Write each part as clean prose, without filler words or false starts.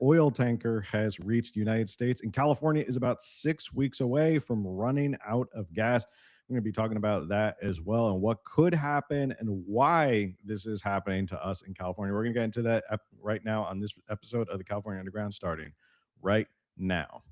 oil tanker has reached the United States, and California is about 6 weeks away from running out of gas. We're going to be talking about that as well and what could happen and why this is happening to us in California. We're going to get into that right now on this episode of the California Underground, starting right now.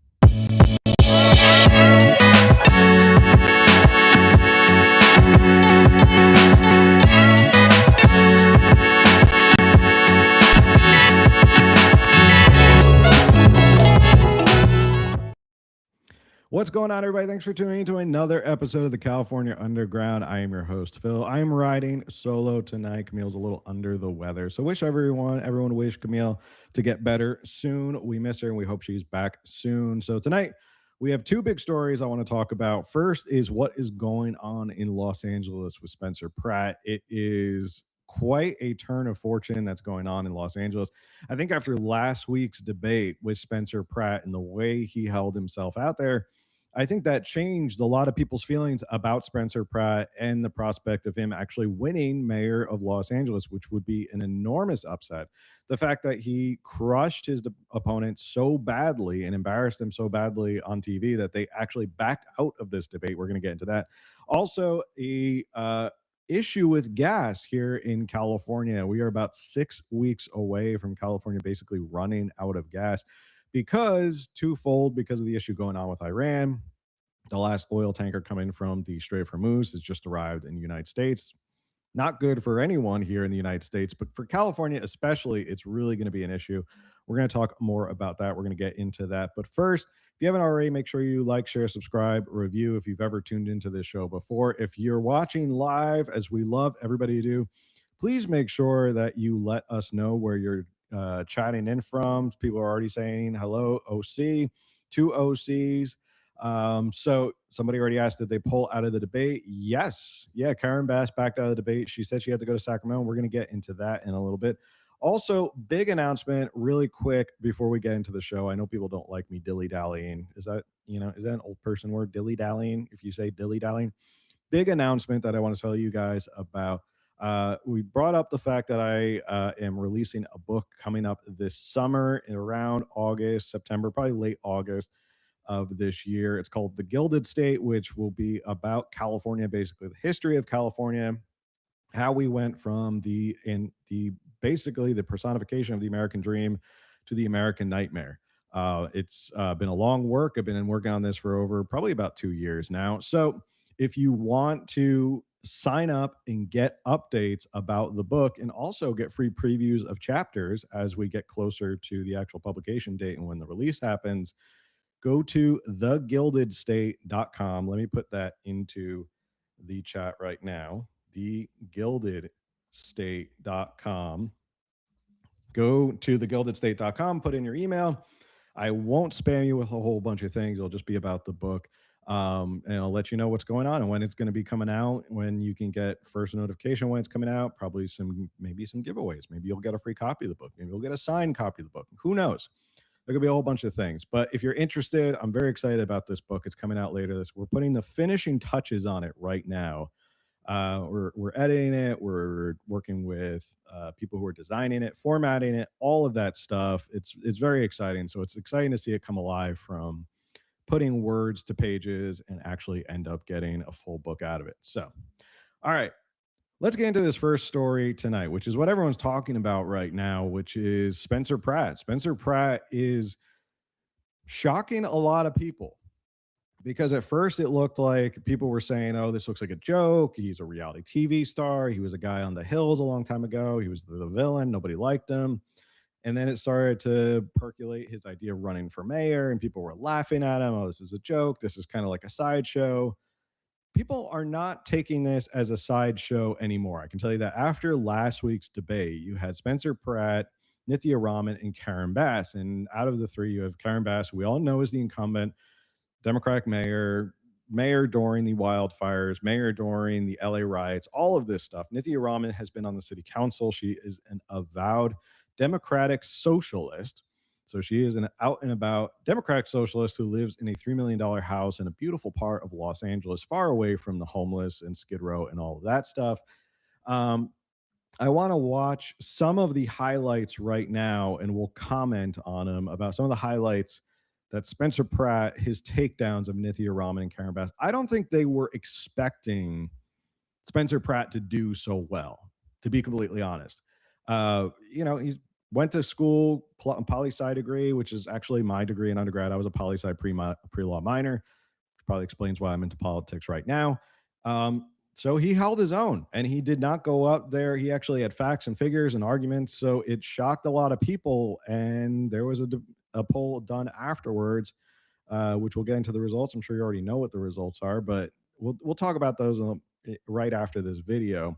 What's going on, everybody? Thanks for tuning in to another episode of the California Underground. I am your host, Phil. I am riding solo tonight. Camille's a little under the weather. So wish everyone wish Camille to get better soon. We miss her and we hope she's back soon. So tonight we have two big stories I want to talk about. First is what is going on in Los Angeles with Spencer Pratt. It is quite a turn of fortune that's going on in Los Angeles. I think after last week's debate with Spencer Pratt and the way he held himself out there, I think that changed a lot of people's feelings about Spencer Pratt and the prospect of him actually winning mayor of Los Angeles, which would be an enormous upset. The fact that he crushed his opponent so badly and embarrassed him so badly on TV that they actually backed out of this debate. We're going to get into that. Also, a issue with gas here in California. We are about 6 weeks away from California basically running out of gas because twofold, because of the issue going on with Iran. The last oil tanker coming from the Strait of Hormuz has just arrived in the United States. Not good for anyone here in the United States, but for California especially, it's really going to be an issue. We're going to talk more about that. We're going to get into that. But first, if you haven't already, make sure you like, share, subscribe, review if you've ever tuned into this show before. If you're watching live, as we love everybody to do, please make sure that you let us know where you're chatting in from. People are already saying hello, OC, two OCs. So somebody already asked, did they pull out of the debate? Yes. Yeah, Karen Bass backed out of the debate. She said she had to go to Sacramento. We're going to get into that in a little bit. Also, big announcement really quick before we get into the show. I know people don't like me dilly-dallying. Is that an old person word, dilly-dallying? If you say dilly-dallying. Big announcement that I want to tell you guys about. We brought up the fact that I am releasing a book coming up this summer in around August, September, probably late August of this year. It's called The Gilded State, which will be about California, basically the history of California, how we went from the basically the personification of the American dream to the American nightmare. It's been a long work. I've been working on this for over probably about 2 years now. So if you want to sign up and get updates about the book and also get free previews of chapters as we get closer to the actual publication date and when the release happens, go to thegildedstate.com. Let me put that into the chat right now. Thegildedstate.com. Go to thegildedstate.com, put in your email. I won't spam you with a whole bunch of things. It'll just be about the book. And I'll let you know what's going on and when it's going to be coming out, when you can get first notification when it's coming out, probably maybe some giveaways. Maybe you'll get a free copy of the book. Maybe you'll get a signed copy of the book. Who knows? There could be a whole bunch of things. But if you're interested, I'm very excited about this book. It's coming out later. We're putting the finishing touches on it right now. We're editing it. We're working with people who are designing it, formatting it, all of that stuff. It's very exciting. So it's exciting to see it come alive from putting words to pages and actually end up getting a full book out of it. So, all right. Let's get into this first story tonight, which is what everyone's talking about right now, which is Spencer Pratt. Spencer Pratt is shocking a lot of people because at first it looked like people were saying, oh, this looks like a joke. He's a reality TV star. He was a guy on the hills a long time ago. He was the villain. Nobody liked him. And then it started to percolate his idea of running for mayor, and people were laughing at him. Oh, this is a joke. This is kind of like a sideshow. People are not taking this as a sideshow anymore. I can tell you that after last week's debate, you had Spencer Pratt, Nithya Raman, and Karen Bass. And out of the three, you have Karen Bass, who we all know is the incumbent Democratic mayor during the wildfires, mayor during the LA riots, all of this stuff. Nithya Raman has been on the city council. She is an avowed Democratic socialist. So she is an out and about Democratic socialist who lives in a $3 million house in a beautiful part of Los Angeles, far away from the homeless and Skid Row and all of that stuff. Um, I want to watch some of the highlights right now, and we'll comment on them about some of the highlights that Spencer Pratt, his takedowns of Nithya Raman and Karen Bass. I don't think they were expecting Spencer Pratt to do so well, to be completely honest. He went to school, poli sci degree, which is actually my degree in undergrad. I was a poli sci pre law minor, which probably explains why I'm into politics right now. So he held his own and he did not go up there. He actually had facts and figures and arguments. So it shocked a lot of people. And there was a poll done afterwards, which we'll get into the results. I'm sure you already know what the results are, but we'll talk about those right after this video.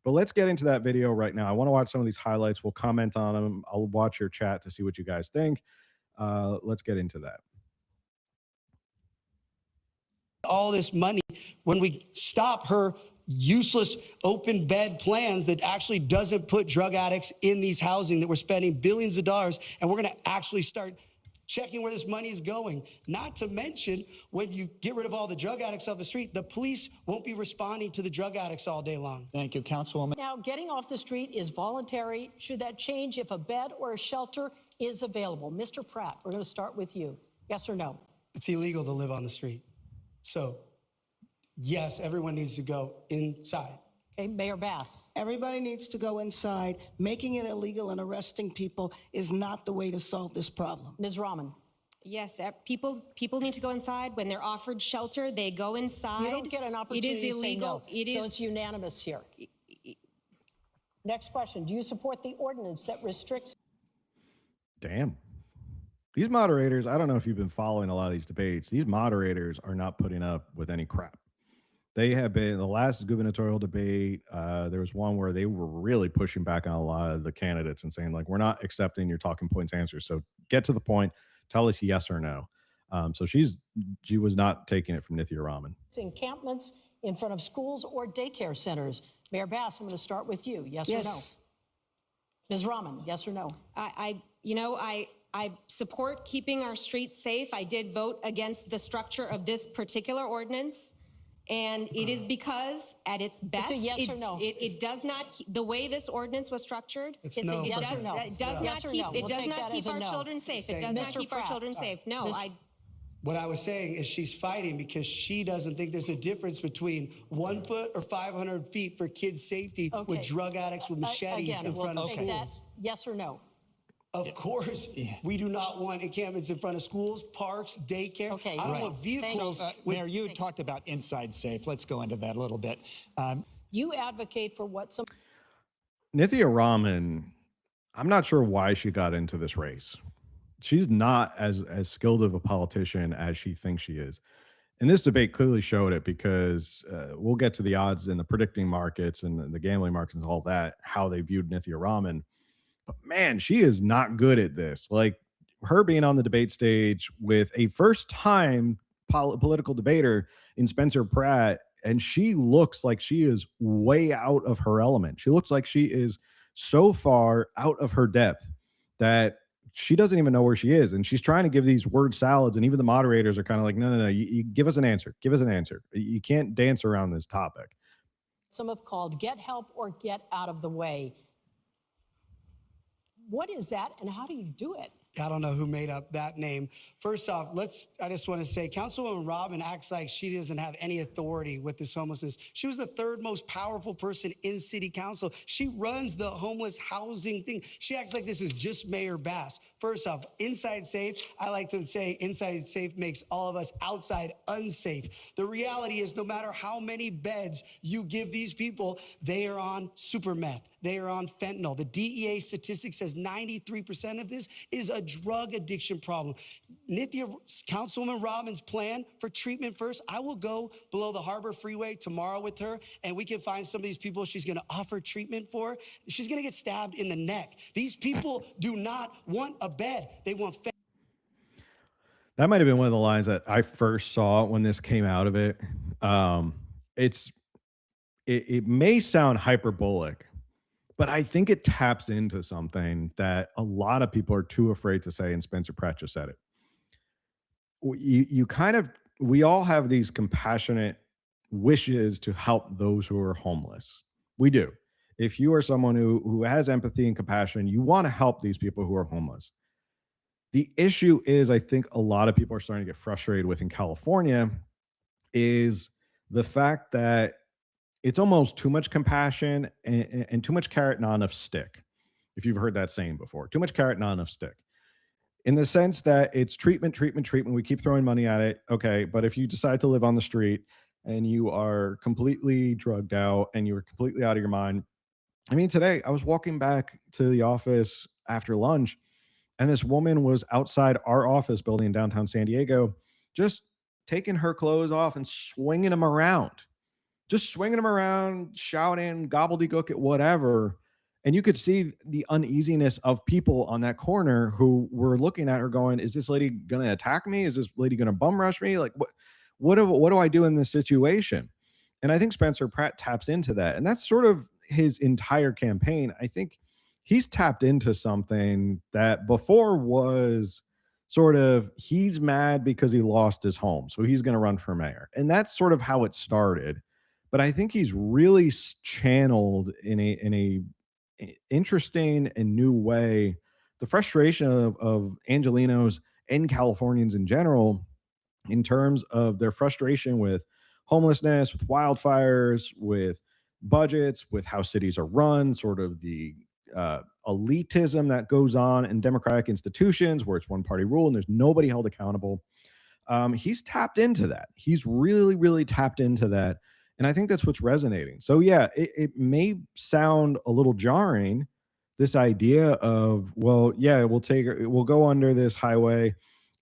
But let's get into that video right now. I want to watch some of these highlights. We'll comment on them. I'll watch your chat to see what you guys think. Let's get into that. All this money when we stop her useless open bed plans that actually doesn't put drug addicts in these housing that we're spending billions of dollars, and we're going to actually start checking where this money is going. Not to mention, when you get rid of all the drug addicts off the street, the police won't be responding to the drug addicts all day long. Thank you, Councilwoman. Now, getting off the street is voluntary. Should that change if a bed or a shelter is available? Mr. Pratt, we're going to start with you. Yes or no? It's illegal to live on the street. So, yes, everyone needs to go inside. Okay, Mayor Bass. Everybody needs to go inside. Making it illegal and arresting people is not the way to solve this problem. Ms. Rahman. Yes, people need to go inside. When they're offered shelter, they go inside. You don't get an opportunity It is illegal. To say no. So it's unanimous here. Next question. Do you support the ordinance that restricts? Damn. These moderators, I don't know if you've been following a lot of these debates. These moderators are not putting up with any crap. They have been, the last gubernatorial debate, there was one where they were really pushing back on a lot of the candidates and saying, like, we're not accepting your talking points answers. So get to the point. Tell us yes or no. So she was not taking it from Nithya Raman. Encampments in front of schools or daycare centers. Mayor Bass, I'm going to start with you. Yes or no? Ms. Rahman, yes or no? I support keeping our streets safe. I did vote against the structure of this particular ordinance. And it is because at its best, it's a yes or no. It does not, the way this ordinance was structured, it's no. It does not keep our children safe. It does not keep our children safe. No, What I was saying is she's fighting because she doesn't think there's a difference between 1 foot or 500 feet for kids' safety with drug addicts with machetes in front of schools. Yes or no? Of course, we do not want encampments in front of schools, parks, daycare. Okay, I don't want vehicles. Mayor, you had talked about inside safe. Let's go into that a little bit. You advocate for what some... Nithya Raman, I'm not sure why she got into this race. She's not as skilled of a politician as she thinks she is. And this debate clearly showed it because we'll get to the odds in the predicting markets and the gambling markets and all that, how they viewed Nithya Raman. But man, she is not good at this. Like her being on the debate stage with a first-time political debater in Spencer Pratt, and she looks like she is way out of her element. She looks like she is so far out of her depth that she doesn't even know where she is. And she's trying to give these word salads, and even the moderators are kind of like, no, you give us an answer. Give us an answer. You can't dance around this topic. Some have called get help or get out of the way. What is that, and how do you do it? I don't know who made up that name. First off, I just want to say, Councilwoman Robin acts like she doesn't have any authority with this homelessness. She was the third most powerful person in city council. She runs the homeless housing thing. She acts like this is just Mayor Bass. First off, inside safe, I like to say inside safe makes all of us outside unsafe. The reality is no matter how many beds you give these people, they are on super meth. They are on fentanyl. The DEA statistic says 93% of this is a drug addiction problem. Councilwoman Robin's plan for treatment first, I will go below the Harbor Freeway tomorrow with her, and we can find some of these people she's going to offer treatment for. She's going to get stabbed in the neck. These people do not want a bed. They want That might have been one of the lines that I first saw when this came out of it. It may sound hyperbolic, but I think it taps into something that a lot of people are too afraid to say, and Spencer Pratt just said it. We all have these compassionate wishes to help those who are homeless. We do. if you are someone who has empathy and compassion, you want to help these people who are homeless. The issue is, I think a lot of people are starting to get frustrated with in California is the fact that it's almost too much compassion and too much carrot, not enough stick. If you've heard that saying before, too much carrot, not enough stick. In the sense that it's treatment, treatment, treatment. We keep throwing money at it. Okay. But if you decide to live on the street and you are completely drugged out and you're completely out of your mind. I mean, today I was walking back to the office after lunch and this woman was outside our office building in downtown San Diego, just taking her clothes off and swinging them around, just swinging them around, shouting, gobbledygook it, whatever. And you could see the uneasiness of people on that corner who were looking at her going, is this lady going to attack me? Is this lady going to bum rush me? Like, what do I do in this situation? And I think Spencer Pratt taps into that. And that's sort of his entire campaign. I think he's tapped into something that before was sort of he's mad because he lost his home. So he's going to run for mayor. And that's sort of how it started. But I think he's really channeled in a interesting and new way the frustration of Angelinos and Californians in general in terms of their frustration with homelessness, with wildfires, with budgets, with how cities are run, sort of the elitism that goes on in democratic institutions where it's one party rule and there's nobody held accountable. He's tapped into that. He's really, really tapped into that. And I think that's what's resonating. So, yeah, it may sound a little jarring, this idea of, well, yeah, we'll go under this highway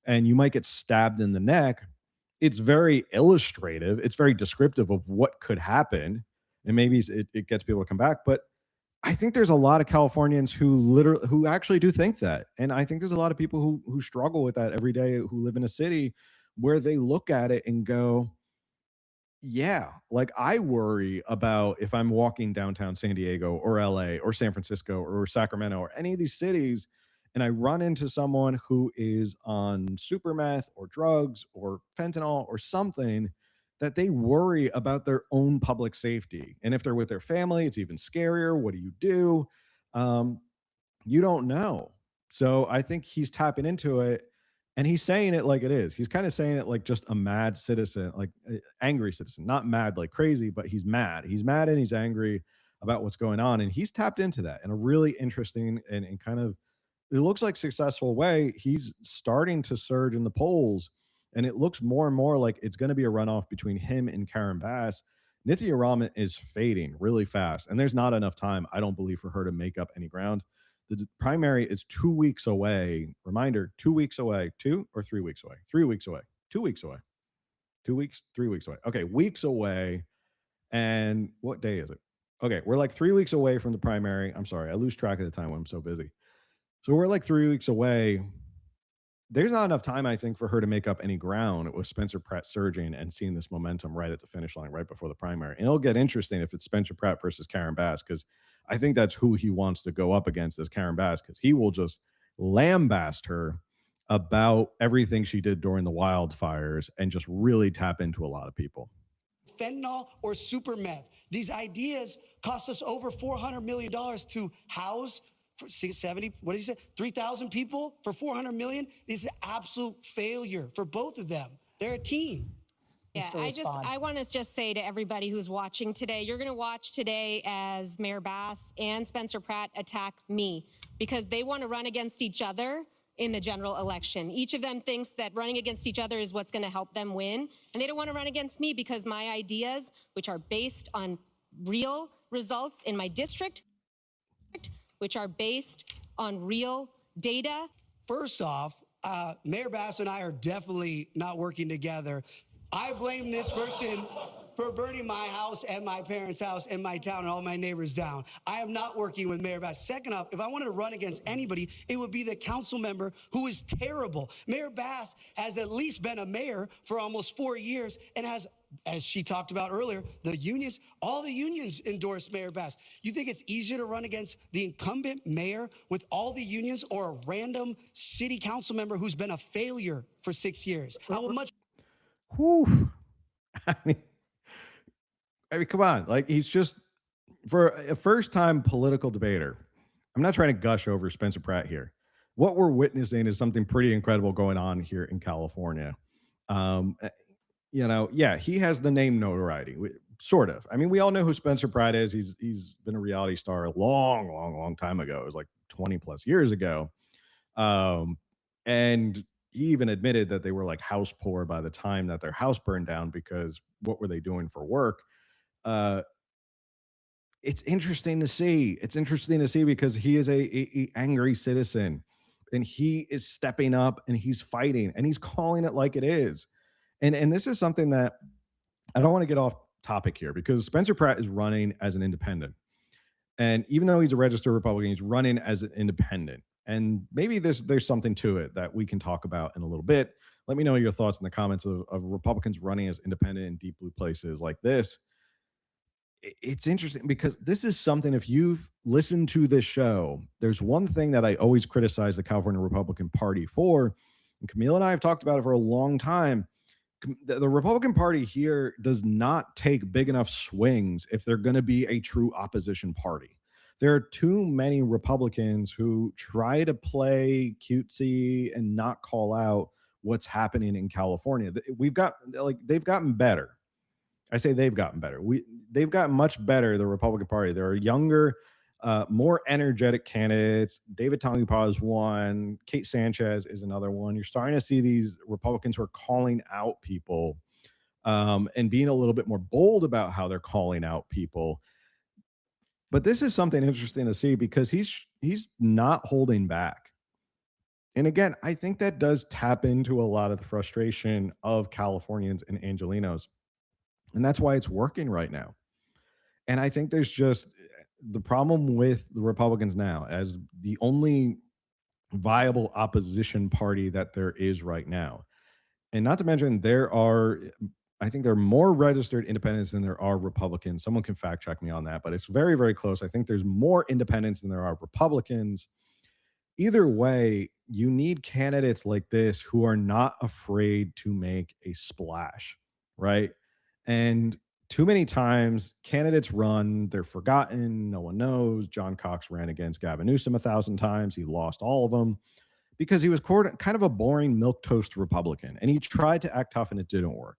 and you might get stabbed in the neck. It's very illustrative. It's very descriptive of what could happen. And maybe it gets people to come back. But I think there's a lot of Californians who actually do think that. And I think there's a lot of people who struggle with that every day who live in a city where they look at it and go, yeah, like I worry about if I'm walking downtown San Diego or LA or San Francisco or Sacramento or any of these cities and I run into someone who is on super meth or drugs or fentanyl or something that they worry about their own public safety. And if they're with their family, it's even scarier. What do you do? Um, you don't know. So I think he's tapping into it and he's saying it like it is. He's kind of saying it like just a mad citizen, like angry citizen, not mad like crazy, but he's mad. He's mad and he's angry about what's going on. And he's tapped into that in a really interesting and kind of, it looks like successful way. He's starting to surge in the polls. And it looks more and more like it's going to be a runoff between him and Karen Bass. Nithya Raman is fading really fast. And there's not enough time, I don't believe, for her to make up any ground. The primary is 2 weeks away. Reminder, 2 weeks away, 2 or 3 weeks away, 3 weeks away, 2 weeks away, 2 weeks, 3 weeks away. Okay, weeks away. And what day is it? Okay, we're like 3 weeks away from the primary. I'm sorry, I lose track of the time when I'm so busy. So we're like 3 weeks away. There's not enough time, I think, for her to make up any ground with Spencer Pratt surging and seeing this momentum right at the finish line, right before the primary. And it'll get interesting if it's Spencer Pratt versus Karen Bass, because I think that's who he wants to go up against as Karen Bass, because he will just lambast her about everything she did during the wildfires and just really tap into a lot of people. Fentanyl or super meth. These ideas cost us over $400 million to house for 70, what did you say? 3,000 people for $400 million? This is absolute failure for both of them. They're a team. Yeah, I want to just say to everybody who's watching today, you're going to watch today as Mayor Bass and Spencer Pratt attack me because they want to run against each other in the general election. Each of them thinks that running against each other is what's going to help them win. And they don't want to run against me because my ideas, which are based on real results in my district, which are based on real data. First off, Mayor Bass and I are definitely not working together. I blame this person for burning my house and my parents' house and my town and all my neighbors down. I am not working with Mayor Bass. Second off, if I wanted to run against anybody, it would be the council member who is terrible. Mayor Bass has at least been a mayor for almost 4 years and has, as she talked about earlier, the unions, all the unions endorsed Mayor Bass. You think it's easier to run against the incumbent mayor with all the unions or a random city council member who's been a failure for 6 years? I would much. Whew. I mean, come on. Like, he's just for a first-time political debater, I'm not trying to gush over Spencer Pratt here. What we're witnessing is something pretty incredible going on here in California. Um, eh, yeah, he has the name notoriety, sort of. I mean, we all know who Spencer Pratt is. He's been a reality star a long, long, long time ago. It was like 20 plus years ago. Um, and he even admitted that they were like house poor by the time that their house burned down because what were they doing for work? Uh, it's interesting to see. It's interesting to see because he is a angry citizen and he is stepping up and he's fighting and he's calling it like it is. And this is something that I don't want to get off topic here because Spencer Pratt is running as an independent. And even though he's a registered Republican, he's running as an independent. And maybe there's something to it that we can talk about in a little bit. Let me know your thoughts in the comments of Republicans running as independent in deep blue places like this. It's interesting because this is something, if you've listened to this show, there's one thing that I always criticize the California Republican Party for. And Camille and I have talked about it for a long time. The Republican Party here does not take big enough swings if they're going to be a true opposition party. There are too many Republicans who try to play cutesy and not call out what's happening in California. They've gotten better. I say they've gotten better. They've gotten much better, the Republican Party. There are younger, more energetic candidates. David Tonguepaw is one. Kate Sanchez is another one. You're starting to see these Republicans who are calling out people and being a little bit more bold about how they're calling out people. But this is something interesting to see because he's not holding back. And again, I think that does tap into a lot of the frustration of Californians and Angelenos. And that's why it's working right now. And I think there's just the problem with the Republicans now as the only viable opposition party that there is right now. And not to mention, I think there are more registered independents than there are Republicans. Someone can fact check me on that, but it's very, very close. I think there's more independents than there are Republicans. Either way, you need candidates like this who are not afraid to make a splash, right? And too many times candidates run, they're forgotten, no one knows. John Cox ran against Gavin Newsom 1,000 times. He lost all of them because he was kind of a boring milquetoast Republican. And he tried to act tough and it didn't work.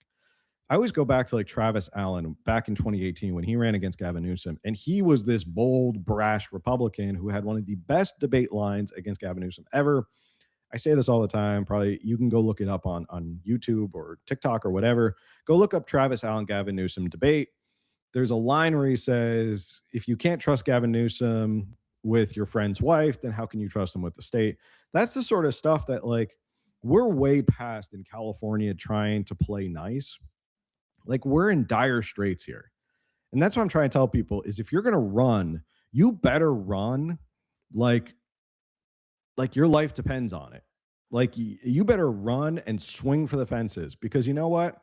I always go back to like Travis Allen back in 2018 when he ran against Gavin Newsom. And he was this bold, brash Republican who had one of the best debate lines against Gavin Newsom ever. I say this all the time. Probably you can go look it up on YouTube or TikTok or whatever. Go look up Travis Allen, Gavin Newsom debate. There's a line where he says, if you can't trust Gavin Newsom with your friend's wife, then how can you trust him with the state? That's the sort of stuff that like we're way past in California trying to play nice. Like we're in dire straits here. And that's what I'm trying to tell people is if you're going to run, you better run like your life depends on it. Like you better run and swing for the fences because you know what?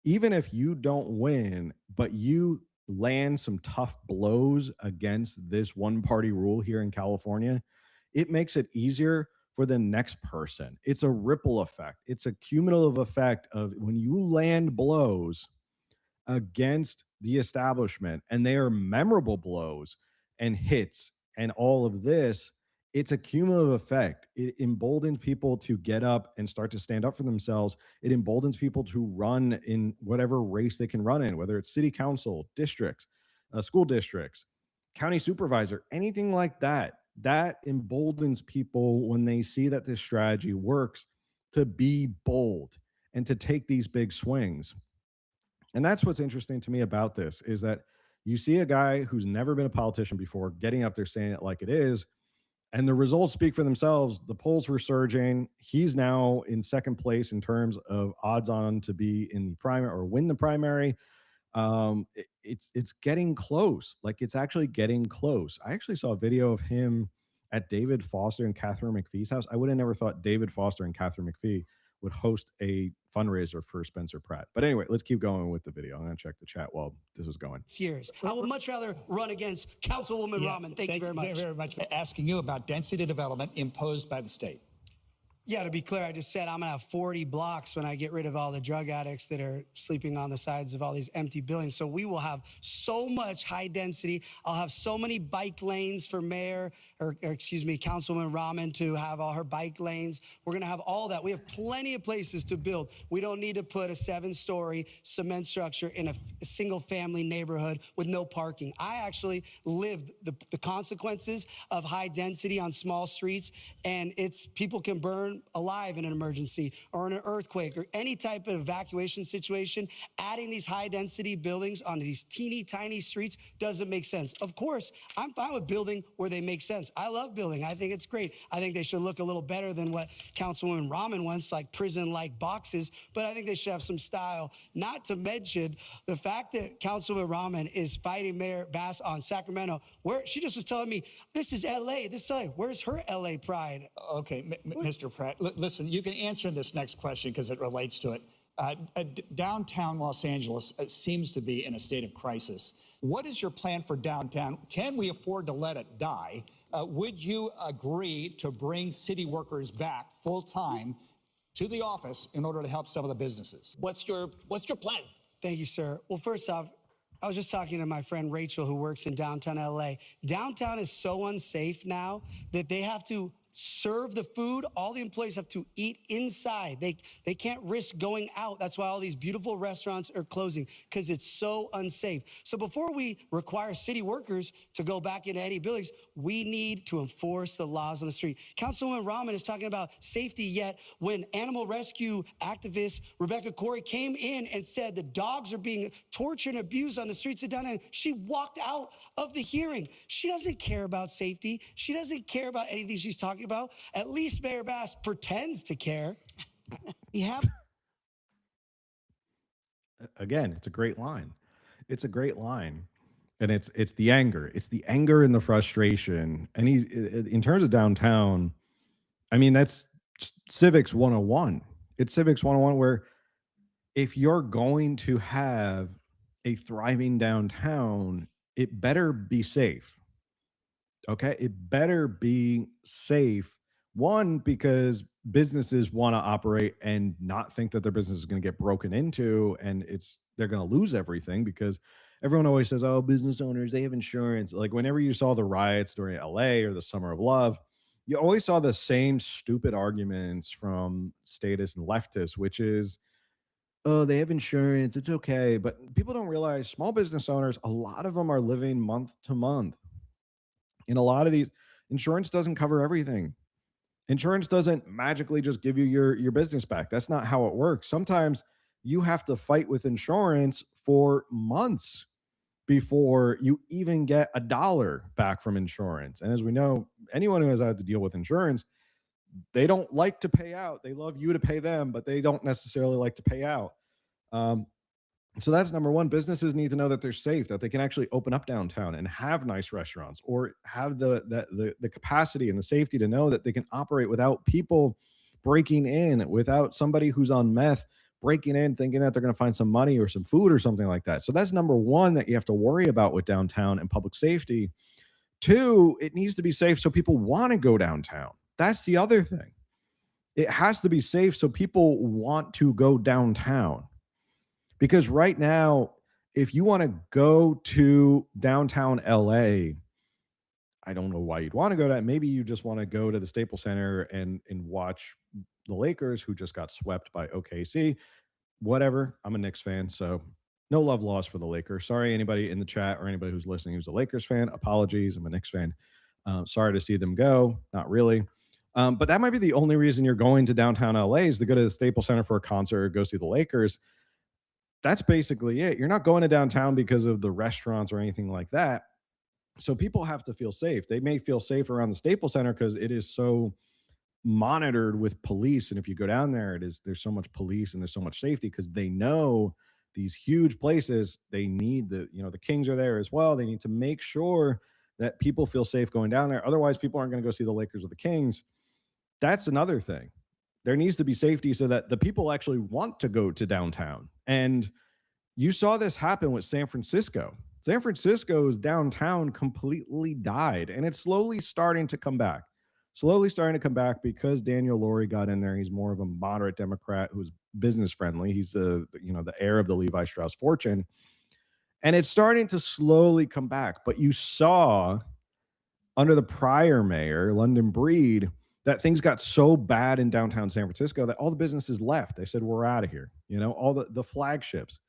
Even if you don't win, but you land some tough blows against this one party rule here in California, it makes it easier for the next person. It's a ripple effect. It's a cumulative effect of when you land blows against the establishment and they are memorable blows and hits and all of this, it's a cumulative effect. It emboldens people to get up and start to stand up for themselves. It emboldens people to run in whatever race they can run in, whether it's city council, districts, school districts, county supervisor, anything like that. That emboldens people when they see that this strategy works to be bold and to take these big swings. And that's what's interesting to me about this is that you see a guy who's never been a politician before getting up there saying it like it is. And the results speak for themselves. The polls were surging. He's now in second place in terms of odds on to be in the primary or win the primary. It's getting close. Like it's actually getting close. I actually saw a video of him at David Foster and Catherine McPhee's house. I would have never thought David Foster and Catherine McPhee would host a fundraiser for Spencer Pratt. But anyway, let's keep going with the video. I'm going to check the chat while this is going. Years. I would much rather run against Councilwoman Rahman. Thank you very much. Thank you very much for asking you about density development imposed by the state. Yeah, to be clear, I just said I'm going to have 40 blocks when I get rid of all the drug addicts that are sleeping on the sides of all these empty buildings. So we will have so much high density. I'll have so many bike lanes for mayor, or excuse me, Councilwoman Rahman to have all her bike lanes. We're going to have all that. We have plenty of places to build. We don't need to put a 7-story cement structure in a single family neighborhood with no parking. I actually lived the consequences of high density on small streets, and it's people can burn alive in an emergency or in an earthquake or any type of evacuation situation. Adding these high density buildings onto these teeny tiny streets doesn't make sense. Of course, I'm fine with building where they make sense. I love building. I think it's great. I think they should look a little better than what Councilwoman Rahman wants, like prison-like boxes, but I think they should have some style. Not to mention the fact that Councilwoman Rahman is fighting Mayor Bass on Sacramento, where she just was telling me, this is LA, this is LA. Where's her LA pride? Okay, Mr. Pratt, listen, you can answer this next question because it relates to it. Downtown Los Angeles seems to be in a state of crisis. What is your plan for downtown? Can we afford to let it die? Would you agree to bring city workers back full-time to the office in order to help some of the businesses? What's your plan? Thank you, sir. Well, first off, I was just talking to my friend Rachel, who works in downtown LA. Downtown is so unsafe now that they have to serve the food. All the employees have to eat inside. They can't risk going out. That's why all these beautiful restaurants are closing, because it's so unsafe. So before we require city workers to go back into any buildings, we need to enforce the laws on the street. Councilwoman Rahman is talking about safety, yet when animal rescue activist Rebecca Corey came in and said the dogs are being tortured and abused on the streets of downtown, she walked out of the hearing. She doesn't care about safety. She doesn't care about anything she's talking about. At least Mayor Bass pretends to care. Again, it's a great line. It's a great line. And it's the anger. It's the anger and the frustration. And he's in terms of downtown, I mean, that's civics 101. It's civics 101 where if you're going to have a thriving downtown, it better be safe. Okay. It better be safe. One, because businesses want to operate and not think that their business is going to get broken into and they're going to lose everything, because everyone always says, oh, business owners, they have insurance. Like whenever you saw the riots during LA or the Summer of Love, you always saw the same stupid arguments from statists and leftists, which is, oh, they have insurance, it's okay. But people don't realize small business owners, a lot of them are living month to month. In a lot of these, insurance doesn't cover everything. Insurance doesn't magically just give you your business back. That's not how it works. Sometimes you have to fight with insurance for months before you even get a dollar back from insurance. And as we know, anyone who has had to deal with insurance, they don't like to pay out. They love you to pay them, but they don't necessarily like to pay out. Um, so that's number one. Businesses need to know that they're safe, that they can actually open up downtown and have nice restaurants, or have the capacity and the safety to know that they can operate without people breaking in, without somebody who's on meth breaking in thinking that they're going to find some money or some food or something like that. So that's number one that you have to worry about with downtown and public safety. Two, it needs to be safe so people want to go downtown. That's the other thing. It has to be safe so people want to go downtown. Because right now, if you want to go to downtown LA, I don't know why you'd want to go to that. Maybe you just want to go to the Staples Center and watch the Lakers, who just got swept by OKC. Whatever. I'm a Knicks fan, so no love lost for the Lakers. Sorry, anybody in the chat or anybody who's listening who's a Lakers fan. Apologies. I'm a Knicks fan. Sorry to see them go. Not really. But that might be the only reason you're going to downtown LA, is to go to the Staples Center for a concert or go see the Lakers. That's basically it. You're not going to downtown because of the restaurants or anything like that. So people have to feel safe. They may feel safe around the Staples Center because it is so monitored with police. And if you go down there, there's so much police and there's so much safety, because they know these huge places, they need the Kings are there as well. They need to make sure that people feel safe going down there. Otherwise, people aren't going to go see the Lakers or the Kings. That's another thing. There needs to be safety so that the people actually want to go to downtown. And you saw this happen with San Francisco. San Francisco's downtown completely died, and it's slowly starting to come back. slowly starting to come back because Daniel Laurie got in there. He's more of a moderate Democrat who's business friendly. He's the heir of the Levi Strauss fortune, and it's starting to slowly come back. But you saw under the prior mayor, London Breed, that things got so bad in downtown San Francisco that all the businesses left. They said, we're out of here. All the flagships,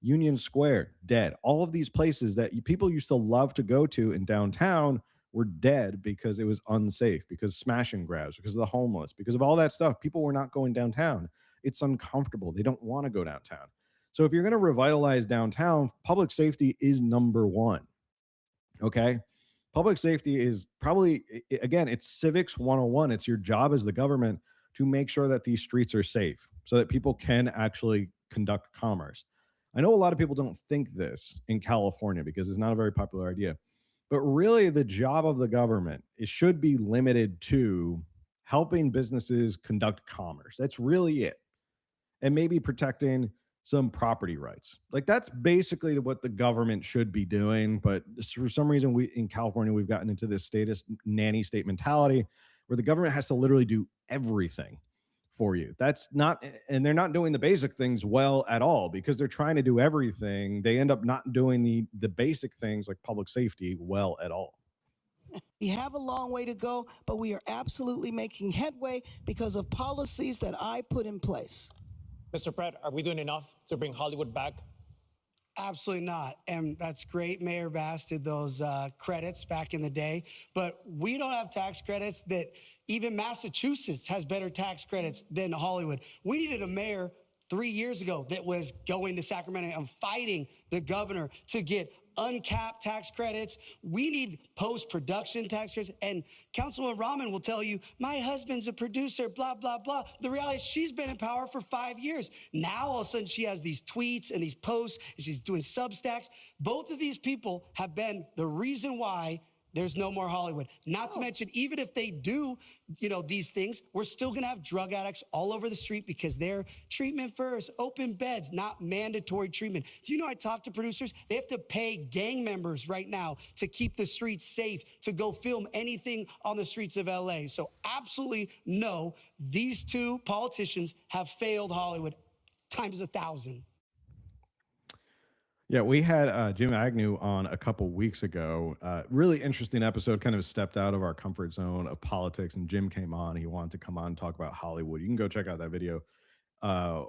Union Square, dead. All of these places that people used to love to go to in downtown were dead because it was unsafe, because smash and grabs, because of the homeless, because of all that stuff. People were not going downtown. It's uncomfortable. They don't want to go downtown. So if you're going to revitalize downtown, public safety is number one. Okay. Public safety is probably, again, it's civics 101. It's your job as the government to make sure that these streets are safe so that people can actually conduct commerce. I know a lot of people don't think this in California because it's not a very popular idea, but really the job of the government, it should be limited to helping businesses conduct commerce. That's really it. And maybe protecting some property rights. Like that's basically what the government should be doing. But for some reason, we in California, we've gotten into this nanny state mentality where the government has to literally do everything for you. That's not, and they're not doing the basic things well at all because they're trying to do everything. They end up not doing the basic things like public safety well at all. We have a long way to go, but we are absolutely making headway because of policies that I put in place. Mr. Pratt, are we doing enough to bring Hollywood back? Absolutely not. And that's great. Mayor Bass did those credits back in the day. But we don't have tax credits that even Massachusetts has better tax credits than Hollywood. We needed a mayor 3 years ago that was going to Sacramento and fighting the governor to get uncapped tax credits. We need post-production tax credits. And Councilwoman Rahman will tell you, my husband's a producer, blah, blah, blah. The reality is she's been in power for 5 years. Now, all of a sudden, she has these tweets and these posts, and she's doing Substacks. Both of these people have been the reason why there's no more Hollywood. Not to mention, even if they do, these things, we're still going to have drug addicts all over the street because they're treatment first, open beds, not mandatory treatment. Do you know I talk to producers? They have to pay gang members right now to keep the streets safe, to go film anything on the streets of LA. So absolutely no, these two politicians have failed Hollywood times 1,000. Yeah, we had Jim Agnew on a couple weeks ago. Really interesting episode, kind of stepped out of our comfort zone of politics. And Jim came on. He wanted to come on and talk about Hollywood. You can go check out that video.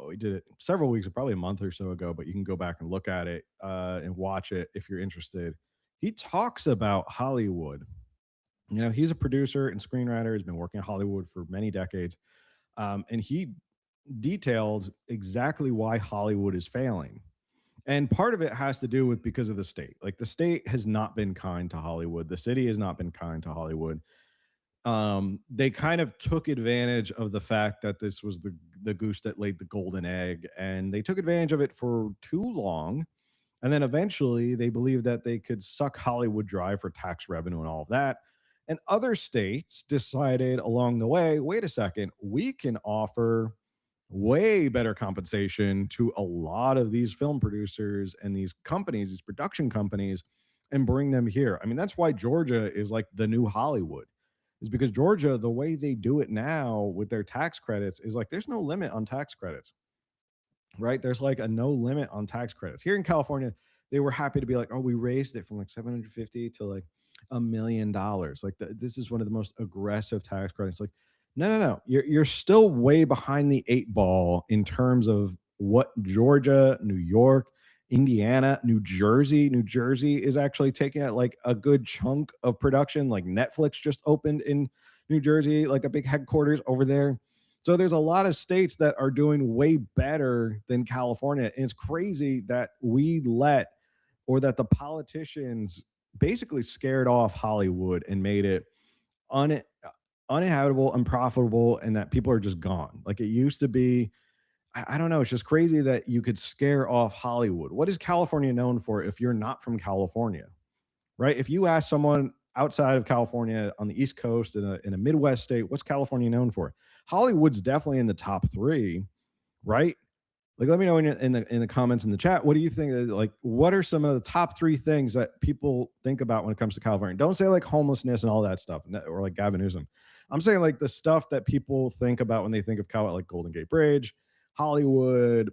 We did it several weeks, probably a month or so ago, but you can go back and look at it and watch it if you're interested. He talks about Hollywood. He's a producer and screenwriter. He's been working in Hollywood for many decades. And he detailed exactly why Hollywood is failing. And part of it has to do with because of the state. Like the state has not been kind to Hollywood. The city has not been kind to Hollywood. They kind of took advantage of the fact that this was the goose that laid the golden egg, and they took advantage of it for too long. And then eventually they believed that they could suck Hollywood dry for tax revenue and all of that. And other states decided along the way, wait a second, we can offer way better compensation to a lot of these film producers and these companies, these production companies, and bring them here. I mean, that's why Georgia is like the new Hollywood, is because Georgia, the way they do it now with their tax credits is like there's no limit on tax credits, right? There's like a no limit on tax credits. Here in California, they were happy to be like, oh, we raised it from like 750 to like $1 million. Like this is one of the most aggressive tax credits. Like, no. You're still way behind the 8 ball in terms of what Georgia, New York, Indiana, New Jersey is actually taking at like a good chunk of production. Like Netflix just opened in New Jersey, like a big headquarters over there. So there's a lot of states that are doing way better than California. And it's crazy that that the politicians basically scared off Hollywood and made it uninhabitable, unprofitable, and that people are just gone. Like it used to be, I don't know. It's just crazy that you could scare off Hollywood. What is California known for if you're not from California, right? If you ask someone outside of California on the East Coast in a Midwest state, what's California known for? Hollywood's definitely in the top 3, right? Like, let me know in the comments in the chat. What do you think? Like, what are some of the top 3 things that people think about when it comes to California? Don't say like homelessness and all that stuff, or like Gavin Newsom. I'm saying like the stuff that people think about when they think of Cal, like Golden Gate Bridge, Hollywood,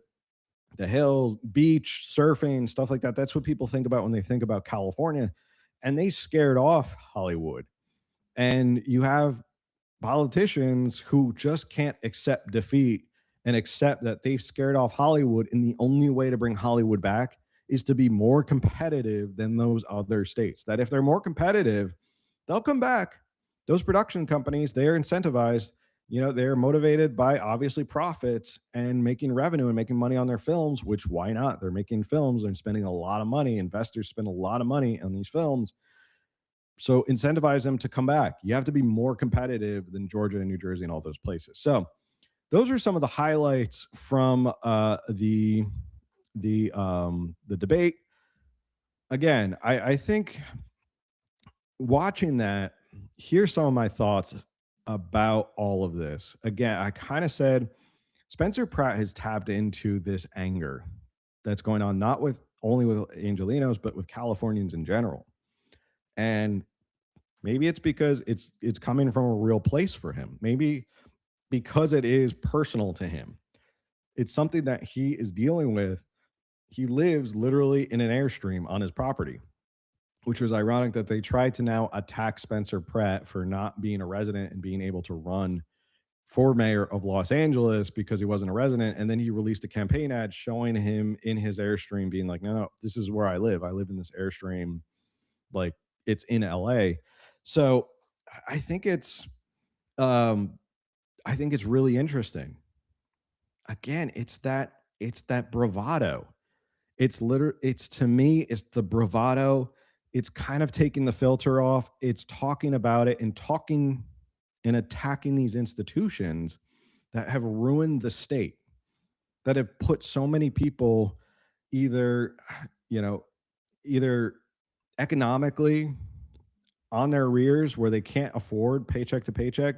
the hills, beach, surfing, stuff like that. That's what people think about when they think about California. And they scared off Hollywood. And you have politicians who just can't accept defeat and accept that they've scared off Hollywood. And the only way to bring Hollywood back is to be more competitive than those other states. That if they're more competitive, they'll come back. Those production companies, they are incentivized. They're motivated by obviously profits and making revenue and making money on their films, which why not? They're making films and spending a lot of money. Investors spend a lot of money on these films. So incentivize them to come back. You have to be more competitive than Georgia and New Jersey and all those places. So those are some of the highlights from the debate. Again, I think watching that, here's some of my thoughts about all of this. Again, I kind of said Spencer Pratt has tapped into this anger that's going on, not with only with Angelenos, but with Californians in general. And maybe it's because it's coming from a real place for him. Maybe because it is personal to him. It's something that he is dealing with. He lives literally in an Airstream on his property, which was ironic that they tried to now attack Spencer Pratt for not being a resident and being able to run for mayor of Los Angeles because he wasn't a resident. And then he released a campaign ad showing him in his Airstream being like, no, this is where I live. I live in this Airstream. Like it's in LA. So I think it's really interesting. Again, it's that bravado. It's to me, it's the bravado. It's kind of taking the filter off. It's talking about it and talking and attacking these institutions that have ruined the state, that have put so many people either economically on their rears where they can't afford paycheck to paycheck.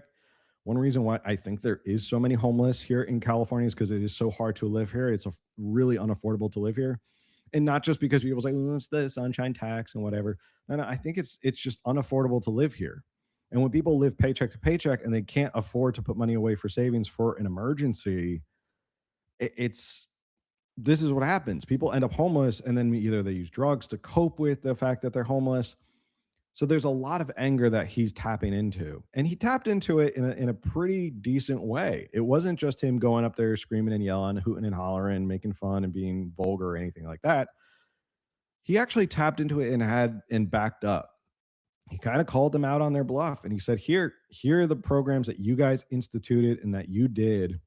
One reason why I think there is so many homeless here in California is because it is so hard to live here. It's really unaffordable to live here. And not just because people say, it's the sunshine tax and whatever. No, I think it's just unaffordable to live here. And when people live paycheck to paycheck and they can't afford to put money away for savings for an emergency, this is what happens. People end up homeless, and then either they use drugs to cope with the fact that they're homeless. So there's a lot of anger that he's tapping into, and he tapped into it in a pretty decent way. It wasn't just him going up there screaming and yelling, hooting and hollering, making fun and being vulgar or anything like that. He actually tapped into it and backed up. He kind of called them out on their bluff, and he said, here are the programs that you guys instituted and that you did,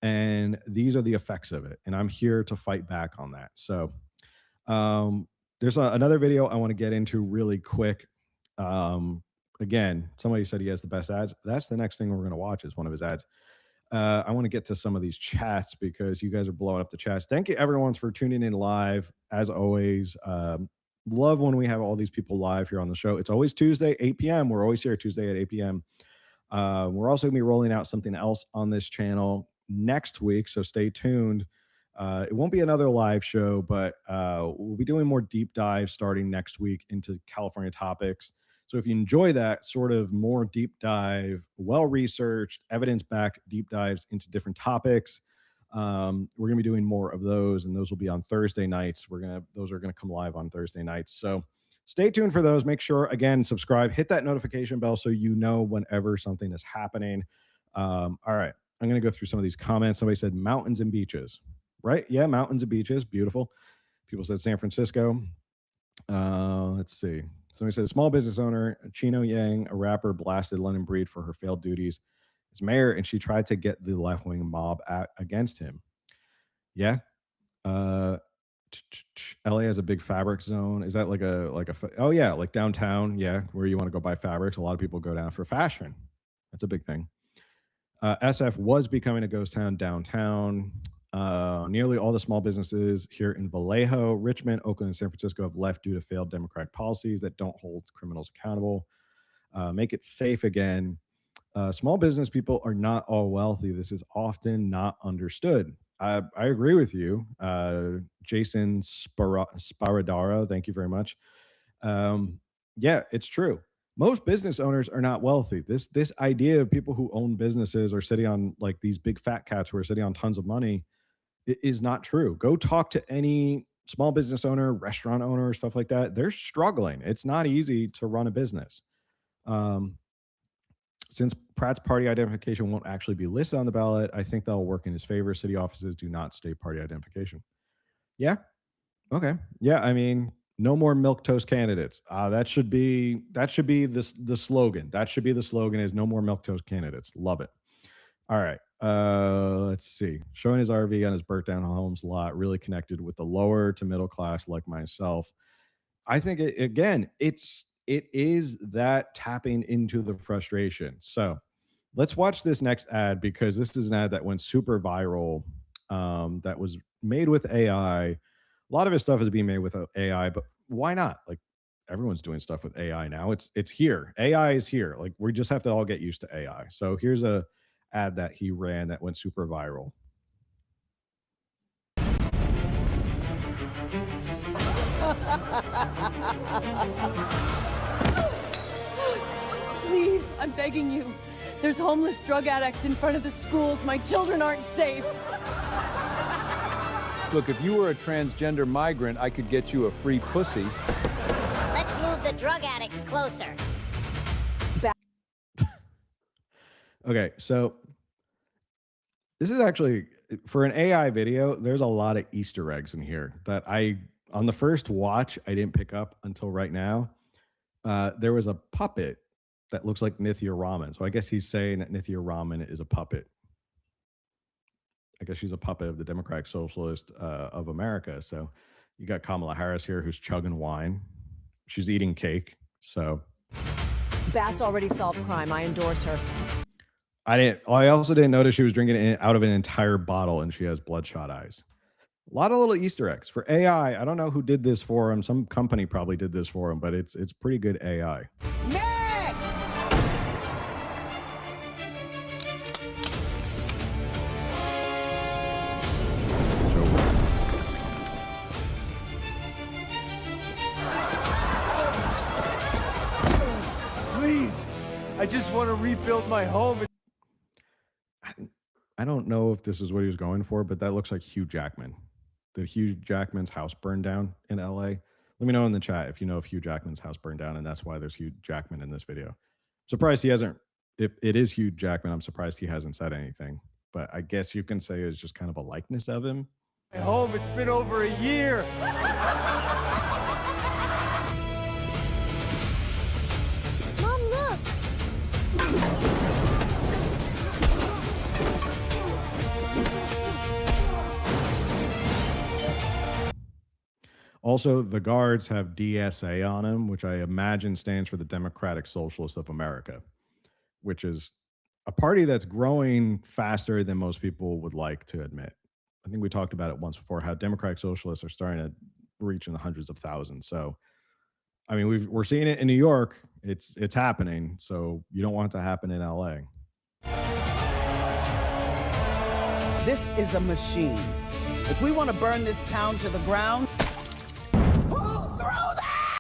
and these are the effects of it, and I'm here to fight back on that. So there's another video I want to get into really quick. Again, somebody said he has the best ads. That's the next thing we're going to watch is one of his ads. I want to get to some of these chats because you guys are blowing up the chats. Thank you everyone for tuning in live. As always, love when we have all these people live here on the show. It's always Tuesday, 8 p.m. We're always here Tuesday at 8 p.m. We're also going to be rolling out something else on this channel next week, so stay tuned. It won't be another live show, but we'll be doing more deep dives starting next week into California topics. So if you enjoy that sort of more deep dive, well-researched, evidence-backed deep dives into different topics, we're going to be doing more of those, and those will be on Thursday nights. Those are going to come live on Thursday nights. So stay tuned for those. Make sure, again, subscribe, hit that notification bell so you know whenever something is happening. All right. I'm going to go through some of these comments. Somebody said mountains and beaches, right? Yeah, mountains and beaches. Beautiful. People said San Francisco. Let's see. Somebody said a small business owner, Chino Yang, a rapper, blasted London Breed for her failed duties as mayor, and she tried to get the left-wing mob against him. Yeah. LA has a big fabric zone. Is that like oh yeah, like downtown? Yeah, where you want to go buy fabrics. A lot of people go down for fashion. That's a big thing. SF was becoming a ghost town downtown. Nearly all the small businesses here in Vallejo, Richmond, Oakland, and San Francisco have left due to failed Democratic policies that don't hold criminals accountable. Make it safe again. Small business people are not all wealthy. This is often not understood. I agree with you, Jason Sparadara. Thank you very much. Yeah, it's true. most business owners are not wealthy. This idea of people who own businesses are sitting on like these big fat cats who are sitting on tons of money is not true. Go talk to any small business owner, restaurant owner, stuff like that. They're struggling. It's not easy to run a business. Um, since Pratt's party identification won't actually be listed on the ballot, I think that'll work in his favor. City offices do not state party identification. Yeah. Okay. Yeah. I mean, no more milk toast candidates. That should be the slogan. That should be the slogan is no more milk toast candidates. Love it. All right. Let's see. Showing his RV on his burnt down homes lot really connected with the lower to middle class like myself. I think it is that tapping into the frustration. So let's watch this next ad because this is an ad that went super viral. That was made with AI. A lot of his stuff is being made with AI, but why not? Like everyone's doing stuff with AI now. It's here. AI is here. Like we just have to all get used to AI. So here's a ad that he ran that went super viral. Please, I'm begging you. There's homeless drug addicts in front of the schools. My children aren't safe. Look, if you were a transgender migrant, I could get you a free pussy. Let's move the drug addicts closer. Okay, so this is actually for an AI video, there's a lot of Easter eggs in here that on the first watch, I didn't pick up until right now. There was a puppet that looks like Nithya Raman. So I guess he's saying that Nithya Raman is a puppet. I guess she's a puppet of the Democratic Socialist of America. So you got Kamala Harris here who's chugging wine. She's eating cake. So Bass already solved crime. I endorse her. I also didn't notice she was drinking it out of an entire bottle and she has bloodshot eyes. A lot of little Easter eggs for AI. I don't know who did this for him. Some company probably did this for him, but it's pretty good AI. Next! Please, I just want to rebuild my home. I don't know if this is what he was going for, but that looks like Hugh Jackman. Did Hugh Jackman's house burn down in LA? Let me know in the chat if you know if Hugh Jackman's house burned down and that's why there's Hugh Jackman in this video. Surprised he hasn't. If it is Hugh Jackman, I'm surprised he hasn't said anything. But I guess you can say it's just kind of a likeness of him. My home, it's been over a year. Mom, look. Also, the guards have DSA on them, which I imagine stands for the Democratic Socialists of America, which is a party that's growing faster than most people would like to admit. I think we talked about it once before, how Democratic Socialists are starting to reach in the hundreds of thousands. So, I mean, we're seeing it in New York. It's happening. So you don't want it to happen in LA. This is a machine. If we want to burn this town to the ground, pull through that!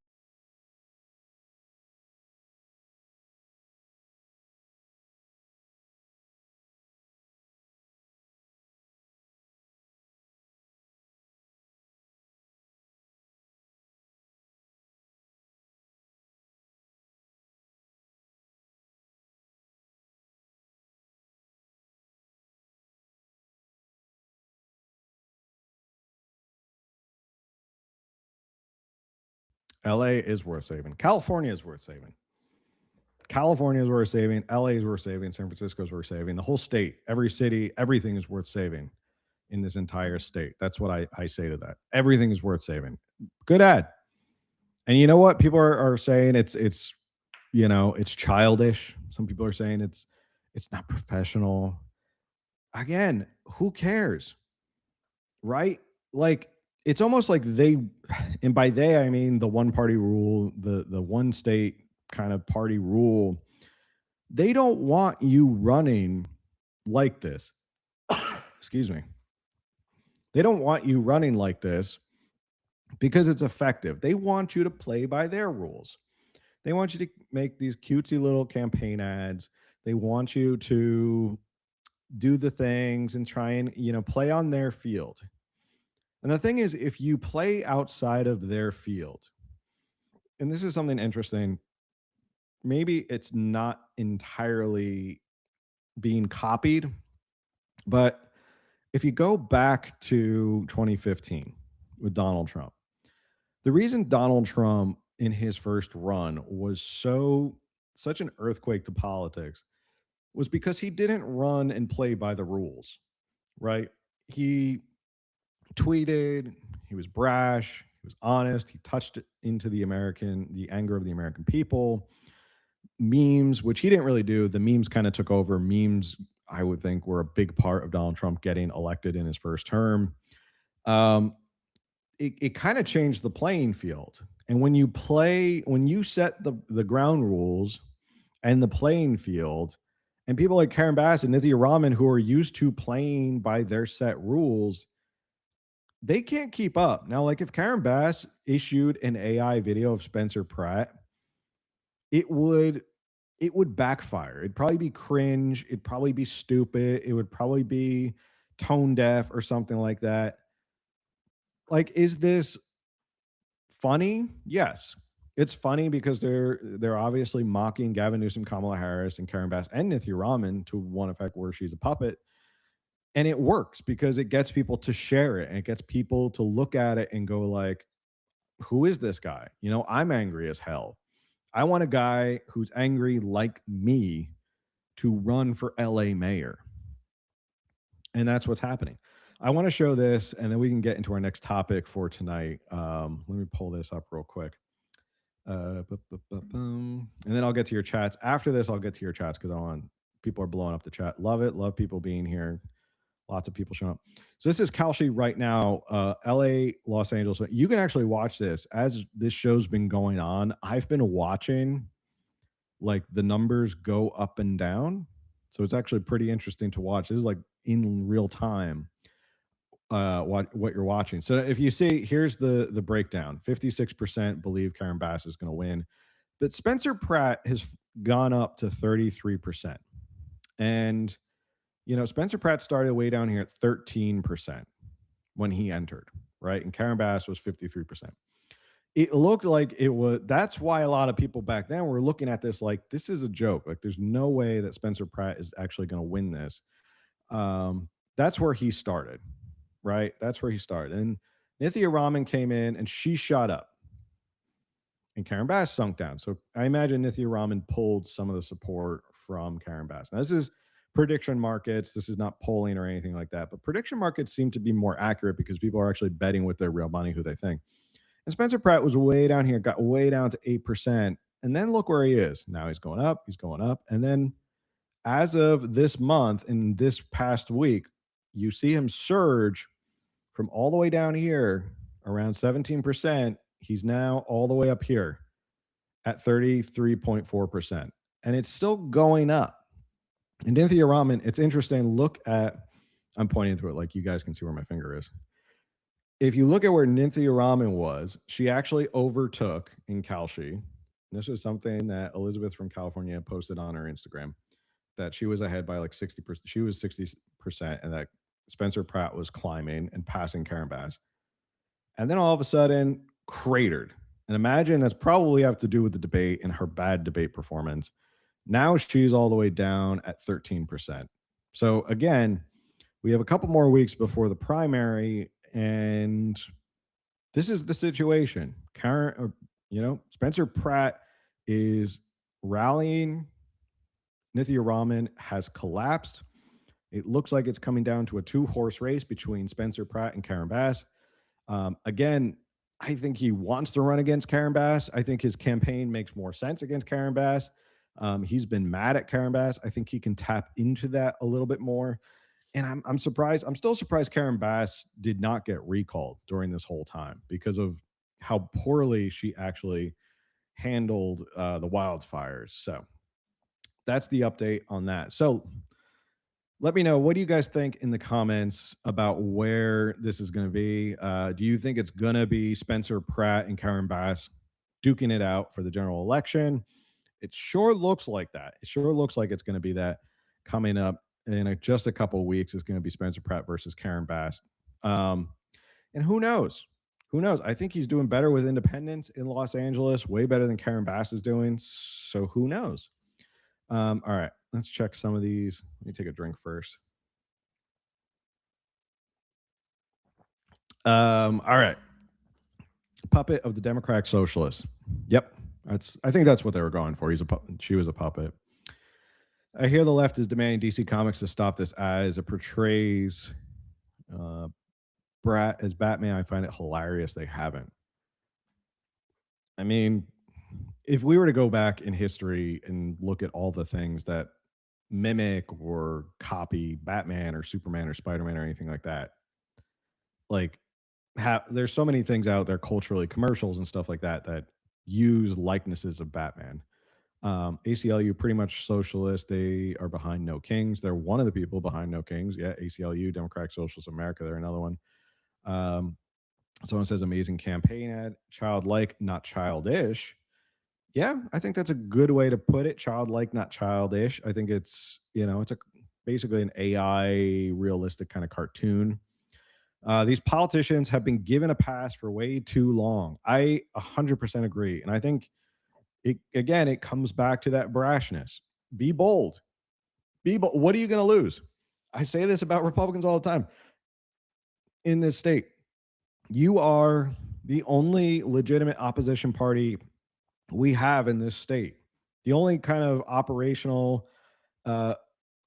LA is worth saving. California is worth saving. California is worth saving. LA is worth saving. San Francisco is worth saving. The whole state, every city, everything is worth saving in this entire state. That's what I say to that. Everything is worth saving. Good ad. And you know what? People are saying it's childish. Some people are saying it's not professional. Again, who cares? Right? Like it's almost like and by they I mean the one party rule, the one state kind of party rule. They don't want you running like this. Excuse me. They don't want you running like this because it's effective. They want you to play by their rules. They want you to make these cutesy little campaign ads. They want you to do the things and try and, play on their field. And the thing is, if you play outside of their field, and this is something interesting, maybe it's not entirely being copied, but if you go back to 2015 with Donald Trump, the reason Donald Trump in his first run was such an earthquake to politics was because he didn't run and play by the rules, right? He tweeted, he was brash, he was honest, he touched into the anger of the American people. Memes, which he didn't really do, the memes kind of took over. Memes, I would think, were a big part of Donald Trump getting elected in his first term. It kind of changed the playing field. And when you set the ground rules and the playing field, and people like Karen Bass and Nithya Raman, who are used to playing by their set rules, they can't keep up. Now, like if Karen Bass issued an AI video of Spencer Pratt, it would backfire. It'd probably be cringe. It'd probably be stupid. It would probably be tone deaf or something like that. Like, is this funny? Yes. It's funny because they're obviously mocking Gavin Newsom, Kamala Harris, and Karen Bass and Nithya Raman to one effect where she's a puppet. And it works because it gets people to share it and it gets people to look at it and go like, who is this guy? I'm angry as hell. I want a guy who's angry like me to run for LA mayor. And that's what's happening. I want to show this and then we can get into our next topic for tonight. Let me pull this up real quick. And then I'll get to your chats. After this, I'll get to your chats because people are blowing up the chat. Love it. Love people being here. Lots of people showing up. So this is Kalshi right now, LA, Los Angeles. You can actually watch this as this show's been going on. I've been watching like the numbers go up and down. So it's actually pretty interesting to watch. This is like in real time what you're watching. So if you see, here's the breakdown. 56% believe Karen Bass is going to win. But Spencer Pratt has gone up to 33%. And Spencer Pratt started way down here at 13% when he entered, right? And Karen Bass was 53%. It looked like it was, that's why a lot of people back then were looking at this like, this is a joke. Like, there's no way that Spencer Pratt is actually going to win this. That's where he started, right? That's where he started. And Nithya Raman came in and she shot up. And Karen Bass sunk down. So I imagine Nithya Raman pulled some of the support from Karen Bass. Now, this is prediction markets. This is not polling or anything like that, but prediction markets seem to be more accurate because people are actually betting with their real money who they think. And Spencer Pratt was way down here, got way down to 8%. And then look where he is. Now he's going up. And then as of this month, in this past week, you see him surge from all the way down here around 17%. He's now all the way up here at 33.4%. And it's still going up. And Nithya Raman, it's interesting. Look at, I'm pointing to it like you guys can see where my finger is. If you look at where Nithya Raman was, she actually overtook in Kalshi. This was something that Elizabeth from California posted on her Instagram, that she was ahead by like 60%. She was 60%, and that Spencer Pratt was climbing and passing Karen Bass. And then all of a sudden, cratered. And imagine that's probably have to do with the debate and her bad debate performance. Now she's all the way down at 13%. So again, we have a couple more weeks before the primary, and this is the situation. Spencer Pratt is rallying. Nithya Raman has collapsed. It looks like it's coming down to a 2-horse race between Spencer Pratt and Karen Bass. Again, I think he wants to run against Karen Bass. I think his campaign makes more sense against Karen Bass. He's been mad at Karen Bass. I think he can tap into that a little bit more. And I'm surprised. I'm still surprised Karen Bass did not get recalled during this whole time because of how poorly she actually handled the wildfires. So that's the update on that. So let me know, what do you guys think in the comments about where this is going to be? Do you think it's going to be Spencer Pratt and Karen Bass duking it out for the general election. It sure looks like that. It sure looks like it's going to be that coming up in just a couple of weeks. Is going to be Spencer Pratt versus Karen Bass. And who knows? Who knows? I think he's doing better with independents in Los Angeles, way better than Karen Bass is doing. So who knows? All right, let's check some of these. Let me take a drink first. All right. Puppet of the Democratic Socialists. Yep. I think that's what they were going for. She was a puppet. I hear the left is demanding DC Comics to stop this as it portrays Brat as Batman. I find it hilarious they haven't. I mean, if we were to go back in history and look at all the things that mimic or copy Batman or Superman or Spider-Man or anything like that, like there's so many things out there culturally, commercials and stuff like that, that use likenesses of Batman. ACLU, pretty much socialist. They are behind No Kings. They're one of the people behind No Kings. Yeah, ACLU, Democratic Socialists of America. They're another one. Someone says amazing campaign ad. Childlike, not childish. Yeah, I think that's a good way to put it. Childlike, not childish. I think it's basically an AI realistic kind of cartoon. These politicians have been given a pass for way too long. I 100% agree. And I think, it comes back to that brashness. Be bold. Be bold. What are you going to lose? I say this about Republicans all the time. In this state, you are the only legitimate opposition party we have in this state. The only kind of operational